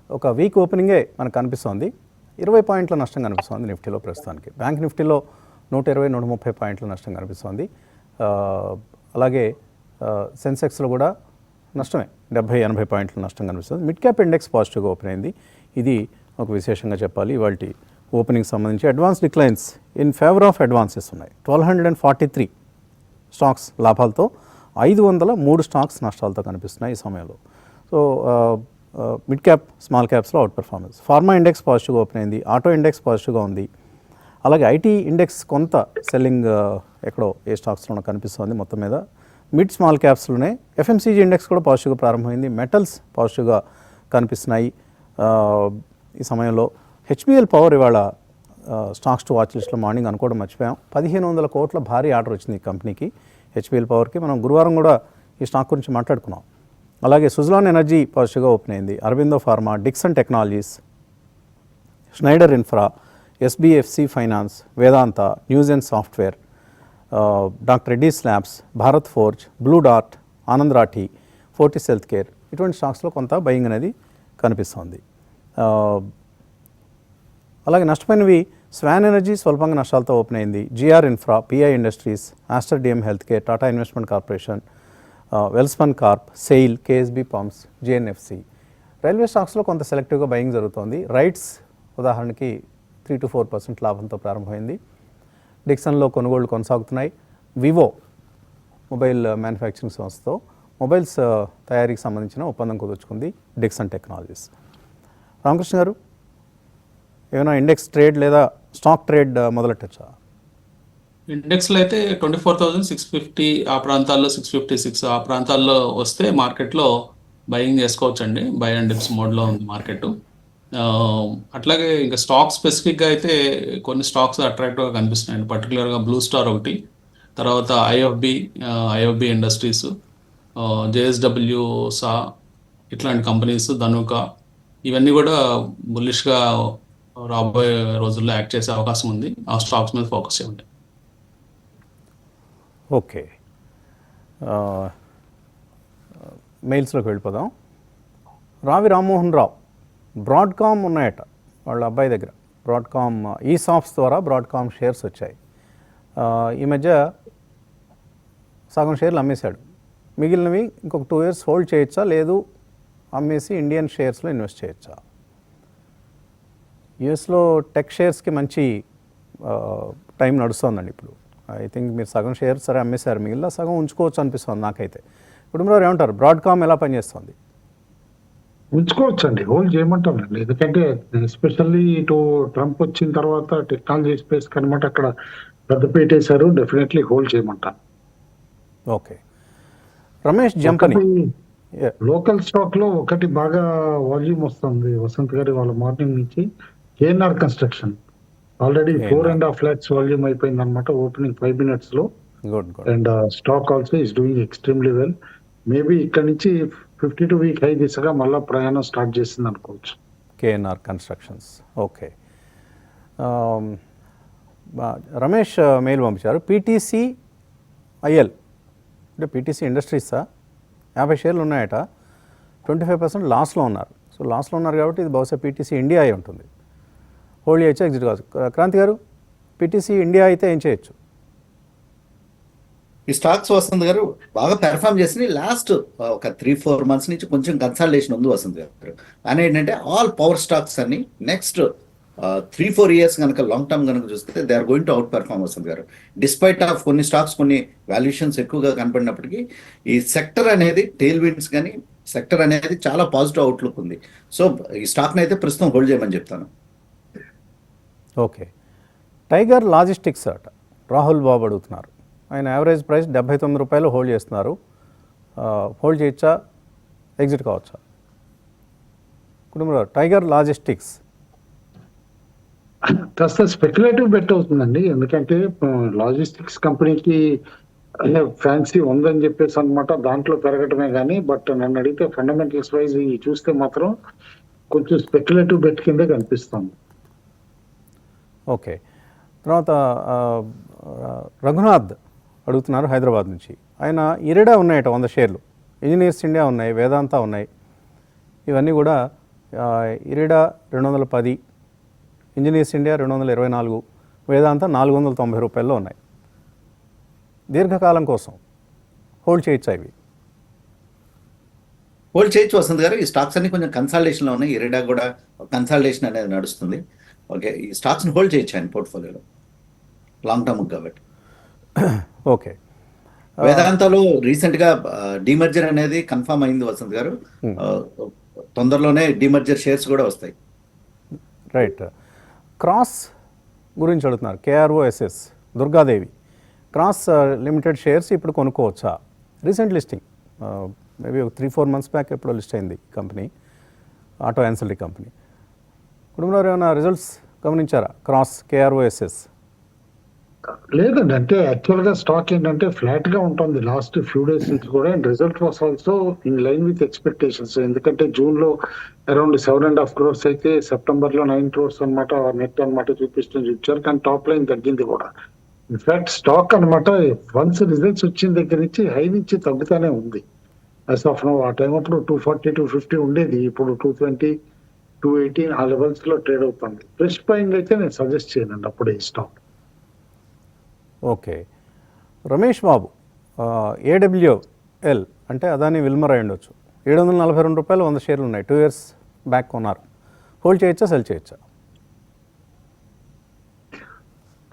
ఒక వీక్ ఓపెనింగే మనకు కనిపిస్తోంది. 20 పాయింట్ల నష్టం కనిపిస్తోంది నిఫ్టీలో ప్రస్తుతానికి. బ్యాంక్ నిఫ్టీలో 120-130 పాయింట్ల నష్టం కనిపిస్తోంది. అలాగే సెన్సెక్స్లో కూడా నష్టమే, 70-80 పాయింట్ల నష్టం కనిపిస్తుంది. మిడ్ క్యాప్ ఇండెక్స్ పాజిటివ్గా ఓపెన్ అయింది. ఇది ఒక విశేషంగా చెప్పాలి. ఇవాళ ఓపెనింగ్ సంబంధించి advance declines in favour of advances ఉన్నాయి. 1243 స్టాక్స్ లాభాలతో 503 స్టాక్స్ నష్టాలతో కనిపిస్తున్నాయి ఈ సమయంలో. సో మిడ్ క్యాప్ స్మాల్ క్యాప్స్లో అవుట్ పెర్ఫార్మెన్స్. ఫార్మా ఇండెక్స్ పాజిటివ్గా ఓపెన్ అయింది. ఆటో ఇండెక్స్ పాజిటివ్గా ఉంది. అలాగే ఐటీ ఇండెక్స్ కొంత సెల్లింగ్ ఎక్కడో ఏ స్టాక్స్లోనో కనిపిస్తుంది. మొత్తం మీద మిడ్ స్మాల్ క్యాప్స్లోనే ఎఫ్ఎంసీజీ ఇండెక్స్ కూడా పాజిటివ్గా ప్రారంభమైంది. మెటల్స్ పాజిటివ్గా కనిపిస్తున్నాయి ఈ సమయంలో. హెచ్బిఎల్ పవర్ ఇవాళ స్టాక్స్ టు వాచ్ లిస్ట్లో మార్నింగ్ అనుకోవడం మర్చిపోయాం. 1500 కోట్ల భారీ ఆర్డర్ వచ్చింది ఈ కంపెనీకి, హెచ్బిఎల్ పవర్కి. మనం గురువారం కూడా ఈ స్టాక్ గురించి మాట్లాడుకున్నాం. అలాగే సుజలాన్ ఎనర్జీ పాజిటివ్గా ఓపెన్ అయింది. Aurobindo pharma, Dixon technologies, Schneider infra, SBFC finance, Vedanta, news and software, doctor Reddy's labs, Bharat Forge, Blue Dart, Anand Rathi, Fortis health care, ఇటువంటి స్టాక్స్లో కొంత బయింగ్ అనేది కనిపిస్తోంది. అలాగే నష్టపోయినవి స్వాన్ ఎనర్జీ స్వల్పంగా నష్టాలతో ఓపెన్ అయింది. GR infra, PI industries, Aster DM health care, Tata investment corporation, Welspun corp, SAIL, KSB pumps, GNFC. Railway స్టాక్స్లో కొంత సెలెక్టివ్గా బయింగ్ జరుగుతోంది. రైట్స్ ఉదాహరణకి 3-4% లాభంతో ప్రారంభమైంది. డిక్సన్లో కొనుగోళ్లు కొనసాగుతున్నాయి. వివో మొబైల్ మ్యానుఫ్యాక్చరింగ్ సంస్థతో మొబైల్స్ తయారీకి సంబంధించిన ఒప్పందం కుదుర్చుకుంది డిక్సన్ టెక్నాలజీస్. రామకృష్ణ గారు, ఏమైనా ఇండెక్స్ ట్రేడ్ లేదా స్టాక్ ట్రేడ్ మొదలెట్టచ్చా? ఇండెక్స్లో అయితే 24,650 ఆ ప్రాంతాల్లో, 656 ఆ ప్రాంతాల్లో వస్తే మార్కెట్లో బయింగ్ చేసుకోవచ్చండి. బై అండ్ డిప్స్ మోడ్లో ఉంది మార్కెట్. అట్లాగే ఇంకా స్టాక్ స్పెసిఫిక్గా అయితే కొన్ని స్టాక్స్ అట్రాక్టివ్గా కనిపిస్తున్నాయండి. పర్టికులర్గా బ్లూ స్టార్ ఒకటి, తర్వాత ఐఎఫ్బి ఇండస్ట్రీస్, జేఎస్డబ్ల్యూ సా, ఇట్లాంటి కంపెనీస్, ధనుక, ఇవన్నీ కూడా బుల్లిష్గా రాబోయే రోజుల్లో యాక్ట్ చేసే అవకాశం ఉంది. ఆ స్టాక్స్ మీద ఫోకస్ చేయండి. ఓకే, మెయిల్స్లోకి వెళ్ళిపోదాం. రావి రామ్మోహన్ రావు, బ్రాడ్కామ్ ఉన్నాయట వాళ్ళ అబ్బాయి దగ్గర. బ్రాడ్కామ్ ఈసాఫ్ట్స్ ద్వారా బ్రాడ్కామ్ షేర్స్ వచ్చాయి. ఈ మధ్య సగం షేర్లు అమ్మేశాడు. మిగిలినవి ఇంకొక 2 years హోల్డ్ చేయొచ్చా, లేదు అమ్మేసి ఇండియన్ షేర్స్లో ఇన్వెస్ట్ చేయొచ్చా? యూఎస్లో టెక్ షేర్స్కి మంచి టైం నడుస్తుందండి ఇప్పుడు. ఐ థింక్ మీరు సగం షేర్స్ సరే అమ్మేశారు, మిగిలిన సగం ఉంచుకోవచ్చు అనిపిస్తుంది నాకైతే. ఇప్పుడు మీరు ఏమంటారు, బ్రాడ్కామ్ ఎలా పనిచేస్తుంది? ఉంచుకోవచ్చు అండి, హోల్డ్ చేయమంటానండి. ఎందుకంటే ఎస్పెషల్లీ ఇటు ట్రంప్ వచ్చిన తర్వాత టెక్నాలజీ స్పేస్ కనమాట అక్కడ పెద్ద పెట్టేశారు. డెఫినెట్లీ హోల్డ్ చేయమంటాను. Okay, Ramesh Jampani. Local stock లో ఒకటి బాగా వాల్యూమ్ వస్తుంది వసంత్ గారి వాళ్ళ మార్నింగ్ నుంచి. KNR construction already 4.5 lakhs volume అయిపోయింది అనమాట ఓపెనింగ్ 5 minutes లో. And stock also is doing extremely well. Maybe ఇక్కడ నుంచి 52-week హై దిశగా మళ్ళీ ప్రయాణం స్టార్ట్ చేసింది అనుకోవచ్చు. KNR constructions. Okay, Ramesh mail పంపించారు. పీటీసీ ఐఎల్ అంటే పీటీసీ ఇండస్ట్రీసా 50 షేర్లు ఉన్నాయట, 25% లాస్లో ఉన్నారు. సో లాస్లో ఉన్నారు కాబట్టి ఇది బహుశా పీటీసీ ఇండియా అయి ఉంటుంది. హోల్డ్ చేయొచ్చు, ఎగ్జిట్ కావచ్చు. క్రాంతి గారు, పీటీసీ ఇండియా అయితే ఏం చేయొచ్చు? ఈ స్టాక్స్ వసంత్ గారు బాగా పెర్ఫామ్ చేసి లాస్ట్ ఒక 3-4 months నుంచి కొంచెం కన్సల్టేషన్ ఉంది వసంత్ గారు. కానీ ఏంటంటే ఆల్ పవర్ స్టాక్స్ అన్ని నెక్స్ట్ 3-4 years కనుక లాంగ్ టర్మ్ కనుక చూస్తే they are going to outperform Vasanth గారు. డిస్పైట్ ఆఫ్ కొన్ని స్టాక్స్ కొన్ని వాల్యుయేషన్స్ ఎక్కువగా కనపడినప్పటికీ ఈ సెక్టర్ అనేది టెయిల్ విండ్స్ కానీ సెక్టర్ అనేది చాలా పాజిటివ్ అవుట్లుక్ ఉంది. సో ఈ స్టాక్ని అయితే ప్రస్తుతం హోల్డ్ చేయమని చెప్తాను. ఓకే. టైగర్ లాజిస్టిక్స్ అట రాహుల్ బాబు అడుగుతున్నారు. ఆయన యావరేజ్ ప్రైస్ 79 రూపాయలు హోల్డ్ చేస్తున్నారు. హోల్డ్ చేయొచ్చా, ఎగ్జిట్ కావచ్చా? కుటుంబంలో టైగర్ లాజిస్టిక్స్ కాస్త స్పెక్యులేటివ్ బెట్ అవుతుందండి. ఎందుకంటే లాజిస్టిక్స్ కంపెనీకి ఫ్యాన్సీ ఉందని చెప్పేసి అనమాట, దాంట్లో పెరగటమే కానీ. బట్ నన్ను అడిగితే ఫండమెంటల్స్ వైజ్ చూస్తే మాత్రం కొంచెం స్పెక్యులేటివ్ బెట్ కిందే కనిపిస్తుంది. ఓకే. తర్వాత రఘునాథ్ అడుగుతున్నారు హైదరాబాద్ నుంచి. ఆయన ఇరిడా ఉన్నాయట 100 షేర్లు, ఇంజనీర్స్ ఇండియా ఉన్నాయి, వేదాంత ఉన్నాయి. ఇవన్నీ కూడా ఇరిడా 210, ఇంజనీర్స్ ఇండియా 224, వేదాంత 490 రూపాయల్లో ఉన్నాయి. దీర్ఘకాలం కోసం హోల్డ్ చేయొచ్చా ఇవి? హోల్డ్ చేయొచ్చు వసంత్ గారు. ఈ స్టాక్స్ అన్ని కొంచెం కన్సల్టేషన్లో ఉన్నాయి. ఇరిడా కూడా కన్సల్టేషన్ అనేది నడుస్తుంది. ఓకే, ఈ స్టాక్స్ని హోల్డ్ చేయొచ్చు ఆయన పోర్ట్ఫోలియోలో లాంగ్ టర్మ్ కాబట్టి. ఓకే. వేదాంతలో రీసెంట్గా డిమర్జర్ అనేది కన్ఫర్మ్ అయింది వసంత్ గారు. తొందరలోనే డిమర్జర్ షేర్స్ కూడా వస్తాయి. రైట్. క్రాస్ గురించి అడుగుతున్నారు. KROSS Durgadevi cross limited shares ఇప్పుడు కొనుక్కోవచ్చా? రీసెంట్ లిస్టింగ్ మేబీ ఒక 3-4 months బ్యాక్ ఎప్పుడో లిస్ట్ అయింది కంపెనీ, ఆటో యాన్సిలరీ కంపెనీ. కుటుంబంలో ఏమైనా రిజల్ట్స్ గమనించారా క్రాస్ KROSS? లేదండి, అంటే యాక్చువల్ గా స్టాక్ ఏంటంటే ఫ్లాట్ గా ఉంటుంది లాస్ట్ ఫ్యూ డేస్ నుంచి కూడా. And result was also in line with expectations. ఎందుకంటే జూన్ లో అరౌండ్ 7.5 crores అయితే సెప్టెంబర్ లో 9 crores అనమాట నెట్ అనమాట చూపించారు. కానీ టాప్ లైన్ తగ్గింది కూడా. ఇన్ఫాక్ట్ స్టాక్ అనమాట వన్స్ రిజల్ట్స్ వచ్చిన దగ్గర నుంచి హై నుంచి తగ్గుతానే ఉంది. యాజ్ ఆఫ్ నో ఆ టైం అప్పుడు 240-250 ఉండేది, ఇప్పుడు 220-280 ఆ లెవెల్స్ లో ట్రేడ్ అవుతుంది. ఫ్రెష్ బయింగ్ అయితే నేను సజెస్ట్ చేయనండి అప్పుడే ఈ stock. Okay. Ramesh Babu AWL అంటే అదాని విల్మర్ అయి ఉండొచ్చు, 742 రూపాయలు 100 షేర్లు ఉన్నాయి. 2 years బ్యాక్ కొన్నారు. హోల్డ్ చేయొచ్చా, సెల్ చేయొచ్చా?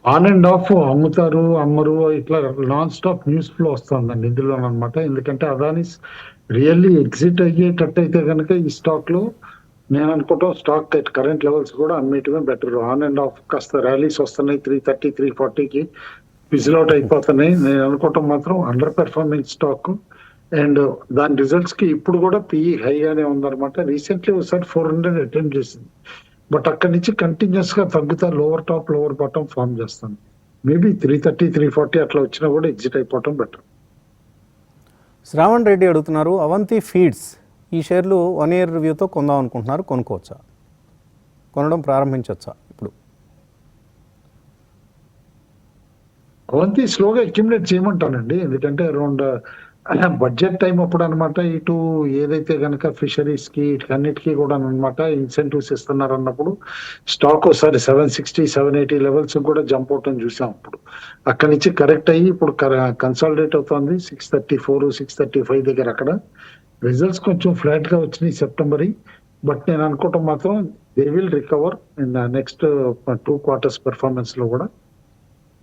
ఆన్ అండ్ ఆఫ్ అమ్ముతారు అమ్మరు ఇట్లా నాన్ స్టాప్ న్యూస్ ఫ్లో వస్తుందండి ఇందులో అనమాట. ఎందుకంటే అదానిస్ రియల్లీ ఎగ్జిట్ అయ్యేటట్టు అయితే కనుక ఈ స్టాక్ లో నేను అనుకుంటాం స్టాక్ ఎట్ కరెంట్ లెవెల్స్ కూడా అమ్మేయటమే బెటర్. ఆన్ అండ్ ఆఫ్ కాస్త ర్యాలీస్ వస్తున్నాయి, 330-340కి ఫిజిల్ అవుట్ అయిపోతున్నాయి. నేను అనుకోవటం మాత్రం అండర్ పెర్ఫార్మింగ్ స్టాక్. అండ్ దాని రిజల్ట్స్ కి ఇప్పుడు కూడా PE హైగానే ఉందన్నమాట. రీసెంట్లీ ఒకసారి 400 అటెంప్ట్ చేసింది, బట్ అక్కడి నుంచి కంటిన్యూస్ గా తగ్గుతా lower top lower bottom form చేస్తాను. మేబీ 330-340 అట్లా వచ్చినా కూడా ఎగ్జిట్ అయిపోవటం బెటర్. శ్రావణ్ రెడ్డి అడుగుతున్నారు అవంతి ఫీడ్స్ ఈ షేర్లు 1 year రివ్యూతో కొందాం అనుకుంటున్నారు, కొనుక్కోవచ్చా? కొనడం ప్రారంభించవచ్చా ఇప్పుడు? అవంతి స్లోగా అక్యుములేట్ చేయమంటానండి. ఎందుకంటే అరౌండ్ బడ్జెట్ టైం అప్పుడు అనమాట ఇటు ఏదైతే కనుక ఫిషరీస్ కి అన్నిటికీ కూడా అనమాట ఇన్సెంటివ్స్ ఇస్తున్నారు అన్నప్పుడు స్టాక్ ఒకసారి 760-780 లెవెల్స్ కూడా జంప్ అవుట్ చూసాం. అప్పుడు అక్కడి నుంచి కరెక్ట్ అయ్యి ఇప్పుడు కన్సాలిడేట్ అవుతుంది 634-635 దగ్గర. అక్కడ రిజల్ట్స్ కొంచెం ఫ్లాట్ గా వచ్చినాయి సెప్టెంబర్. బట్ నేను అనుకోవటం మాత్రం they will recover in next 2 quarters performance లో కూడా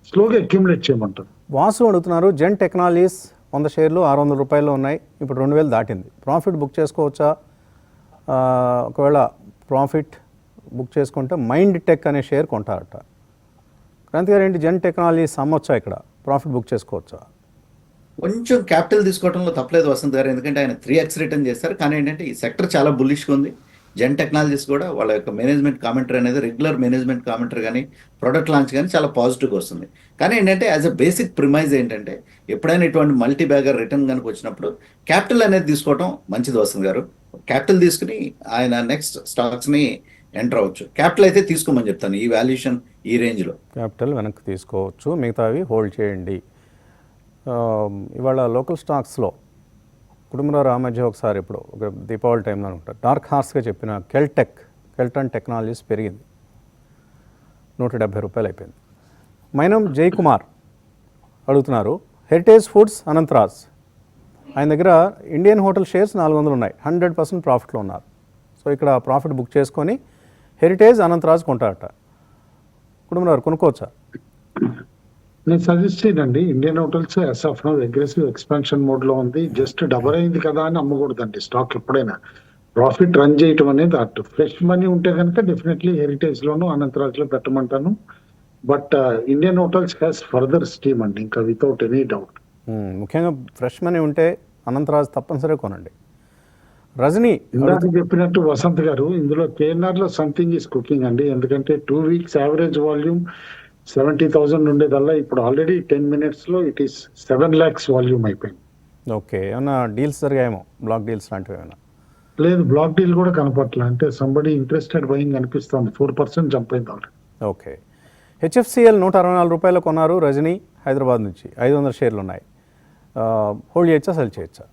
స్లోగా అక్యుములేట్ చేయమంటారు. వాసు అడుగుతున్నారు జెన్ టెక్నాలజీస్ 100 షేర్లు 600 రూపాయల్లో ఉన్నాయి, ఇప్పుడు 2000 దాటింది. ప్రాఫిట్ బుక్ చేసుకోవచ్చా? ఒకవేళ ప్రాఫిట్ బుక్ చేసుకుంటే మైండ్ టెక్ అనే షేర్ కొంటారట. క్రాంతి గారు ఏంటి, జెన్ టెక్నాలజీస్ అమ్మొచ్చా, ఇక్కడ ప్రాఫిట్ బుక్ చేసుకోవచ్చా? కొంచెం క్యాపిటల్ తీసుకోవడంలో తప్పలేదు వసంత్ గారు, ఎందుకంటే ఆయన 3x రిటర్న్ చేస్తారు. కానీ ఏంటంటే ఈ సెక్టర్ చాలా బుల్లిష్గా ఉంది. జెన్ టెక్నాలజీస్ కూడా వాళ్ళ యొక్క మేనేజ్మెంట్ కామెంటరీ అనేది రెగ్యులర్ మేనేజ్మెంట్ కామెంటరీ కానీ ప్రొడక్ట్ లాంచ్ కానీ చాలా పాజిటివ్గా వస్తుంది. కానీ ఏంటంటే యాజ్ అ బేసిక్ ప్రిమైజ్ ఏంటంటే ఎప్పుడైనా ఇటువంటి మల్టీ బ్యాగర్ రిటర్న్ కనుక వచ్చినప్పుడు క్యాపిటల్ అనేది తీసుకోవడం మంచిది వసంత్ గారు. క్యాపిటల్ తీసుకుని ఆయన నెక్స్ట్ స్టాక్స్ని ఎంటర్ అవ్వచ్చు. క్యాపిటల్ అయితే తీసుకోమని చెప్తాను ఈ వాల్యుయేషన్ ఈ రేంజ్లో. క్యాపిటల్ వెనక్కి తీసుకోవచ్చు, మిగతావి హోల్డ్ చేయండి. ఇవాళ లోకల్ స్టాక్స్లో కుటుంబరావు ఆ మధ్య ఒకసారి ఇప్పుడు ఒక దీపావళి టైంలో అనుకుంటా డార్క్ హార్స్గా చెప్పిన కెల్టన్ టెక్నాలజీస్ పెరిగింది, 170 రూపాయలు అయిపోయింది. మైనం జై కుమార్ అడుగుతున్నారు, హెరిటేజ్ ఫుడ్స్ అనంతరాజ్ ఆయన దగ్గర ఇండియన్ హోటల్ షేర్స్ 400 ఉన్నాయి, 100% ప్రాఫిట్లో ఉన్నారు. సో ఇక్కడ ప్రాఫిట్ బుక్ చేసుకొని హెరిటేజ్ అనంతరాజ్ కొంటారట. కుటుంబరావు కొనుక్కోవచ్చా? నేను సజెస్ట్ చేయనండి. Indian Hotels as of now aggressive expansion mode లో ఉంది. జస్ట్ డబల్ అయింది కదా అని అమ్మకూడదండి స్టాక్. ఎప్పుడైనా ప్రాఫిట్ రన్ చేయటం అనేది అటు ఫ్రెష్ మనీ ఉంటే కనుక డెఫినెట్లీ హెరిటేజ్ లోను అనంతరాజ్ లో పెట్టమంటాను. But Indian Hotels has further steam అండి, ఇంకా వితౌట్ ఎనీ డౌట్. ముఖ్యంగా ఫ్రెష్ మనీ ఉంటే అనంతరాజ్ తప్పనిసరిగా కొనండి. రజనీ ఇందాక చెప్పినట్టు వసంత్ గారు, ఇందులో కేఎన్ఆర్ లో సంథింగ్ ఈస్ కుకింగ్ అండి. ఎందుకంటే 2 వీక్స్ యావరేజ్ వాల్యూమ్ 70,000 ఉండేదల్లా ఇప్పుడు ఆల్రెడీ 10 minutes లో ఇట్ ఈస్ 7 lakhs వాల్యూమ్ అయిపోయింది. ఓకే, ఏమన్నా డీల్స్ జరిగాయేమో, బ్లాక్ డీల్స్ లాంటివి ఏమైనా? లేదు, బ్లాక్ డీల్ కూడా కనపట్ల. అంటే సంబడి ఇంట్రెస్టెడ్ బయింగ్ అనిపిస్తుంది. 4% జంప్ అయింది ఆల్రెడీ. ఓకే, హెచ్ఎఫ్సిఎల్ 164 రూపాయలు కొన్నారు రజనీ హైదరాబాద్ నుంచి, 500 షేర్లు ఉన్నాయి. హోల్డ్ చేయొచ్చా, సెల్ చేయొచ్చా?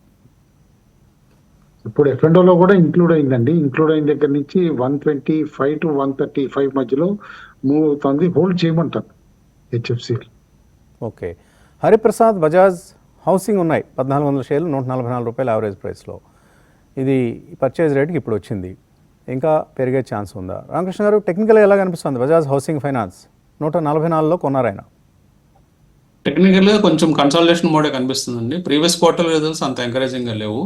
ఇప్పుడు ఎఫ్ఎండోలో కూడా ఇంక్లూడ్ అయిందండి. ఇంక్లూడ్ అయిన దగ్గర నుంచి 125 to 135 మధ్యలో మూవ్ అవుతుంది. హోల్డ్ చేయమంటారు HFCL. Okay, Hariprasad Bajaj housing ఉన్నాయి, 1400 షేర్లు, 144 రూపాయలు యావరేజ్ ప్రైస్లో. ఇది పర్చేజ్ రేట్కి ఇప్పుడు వచ్చింది, ఇంకా పెరిగే ఛాన్స్ ఉందా? రామకృష్ణ గారు, టెక్నికల్గా ఎలా కనిపిస్తుంది బజాజ్ హౌసింగ్ ఫైనాన్స్? 144లో కొన్నారు ఆయన. టెక్నికల్గా కొంచెం కన్సాలిడేషన్ మోడే కనిపిస్తుందండి. ప్రీవియస్ క్వార్టర్ రిజల్ట్స్ అంత ఎంకరేజింగ్గా లేవు.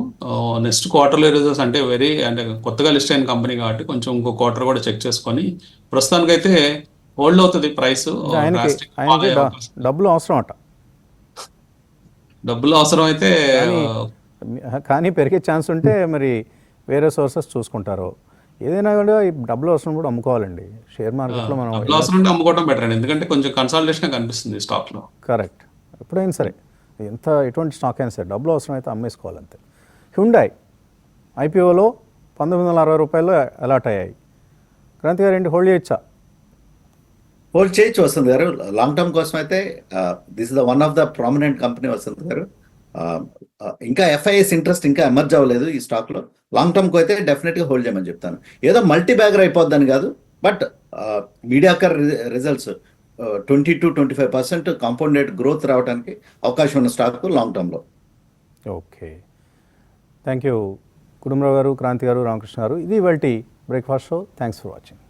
నెక్స్ట్ క్వార్టర్లీ రిజల్ట్స్ అంటే కొత్తగా లిస్ట్ అయిన కంపెనీ కాబట్టి కొంచెం ఇంకో క్వార్టర్ కూడా చెక్ చేసుకొని ప్రస్తుతానికైతే హోల్డ్ అవుతుంది ప్రైస్. ఆయనకి డబ్బులు అవసరం అట. డబ్బులు అవసరం అయితే కానీ పెరిగే ఛాన్స్ ఉంటే మరి వేరే సోర్సెస్ చూసుకుంటారు. ఏదైనా కూడా ఈ డబ్బులు అవసరం కూడా అమ్ముకోవాలండి షేర్ మార్కెట్లో. మనం డబ్బులు అవసరం ఉంటే అమ్ముకోవడం బెటర్ అండి, ఎందుకంటే కొంచెం కన్సాలిడేషన్ కనిపిస్తుంది స్టాక్లో. కరెక్ట్, ఎప్పుడైనా సరే ఎటువంటి స్టాక్ అయినా సరే డబ్బులు అవసరం అయితే అమ్మేసుకోవాలంతే. హ్యుండాయ్ ఐపీఓలో 1960 రూపాయలు అలాట్ అయ్యాయి. క్రాంతి గారు ఏంటి, హోల్డ్ చేయొచ్చా? హోల్డ్ చేయొచ్చు వసంత్ గారు. లాంగ్ టర్మ్ కోసం అయితే this is the one of the prominent company Vasanth గారు. ఇంకా ఎఫ్ఐఎస్ ఇంట్రెస్ట్ ఇంకా ఎమర్జ్ అవ్వలేదు ఈ స్టాక్ లో. లాంగ్ టర్మ్ కు అయితే డెఫినెట్ గా హోల్డ్ చేయమని చెప్తాను. ఏదో మల్టీ బ్యాగర్ అయిపోద్దని కాదు, but mediocre results 20-25% compounded growth రావడానికి అవకాశం ఉన్న స్టాక్ లాంగ్ టర్మ్ లో. ఓకే, థ్యాంక్ యూ కుటుంబరావు గారు, క్రాంతి గారు, రామకృష్ణ గారు. ఇది ఇవాల్టి breakfast show. Thanks for watching.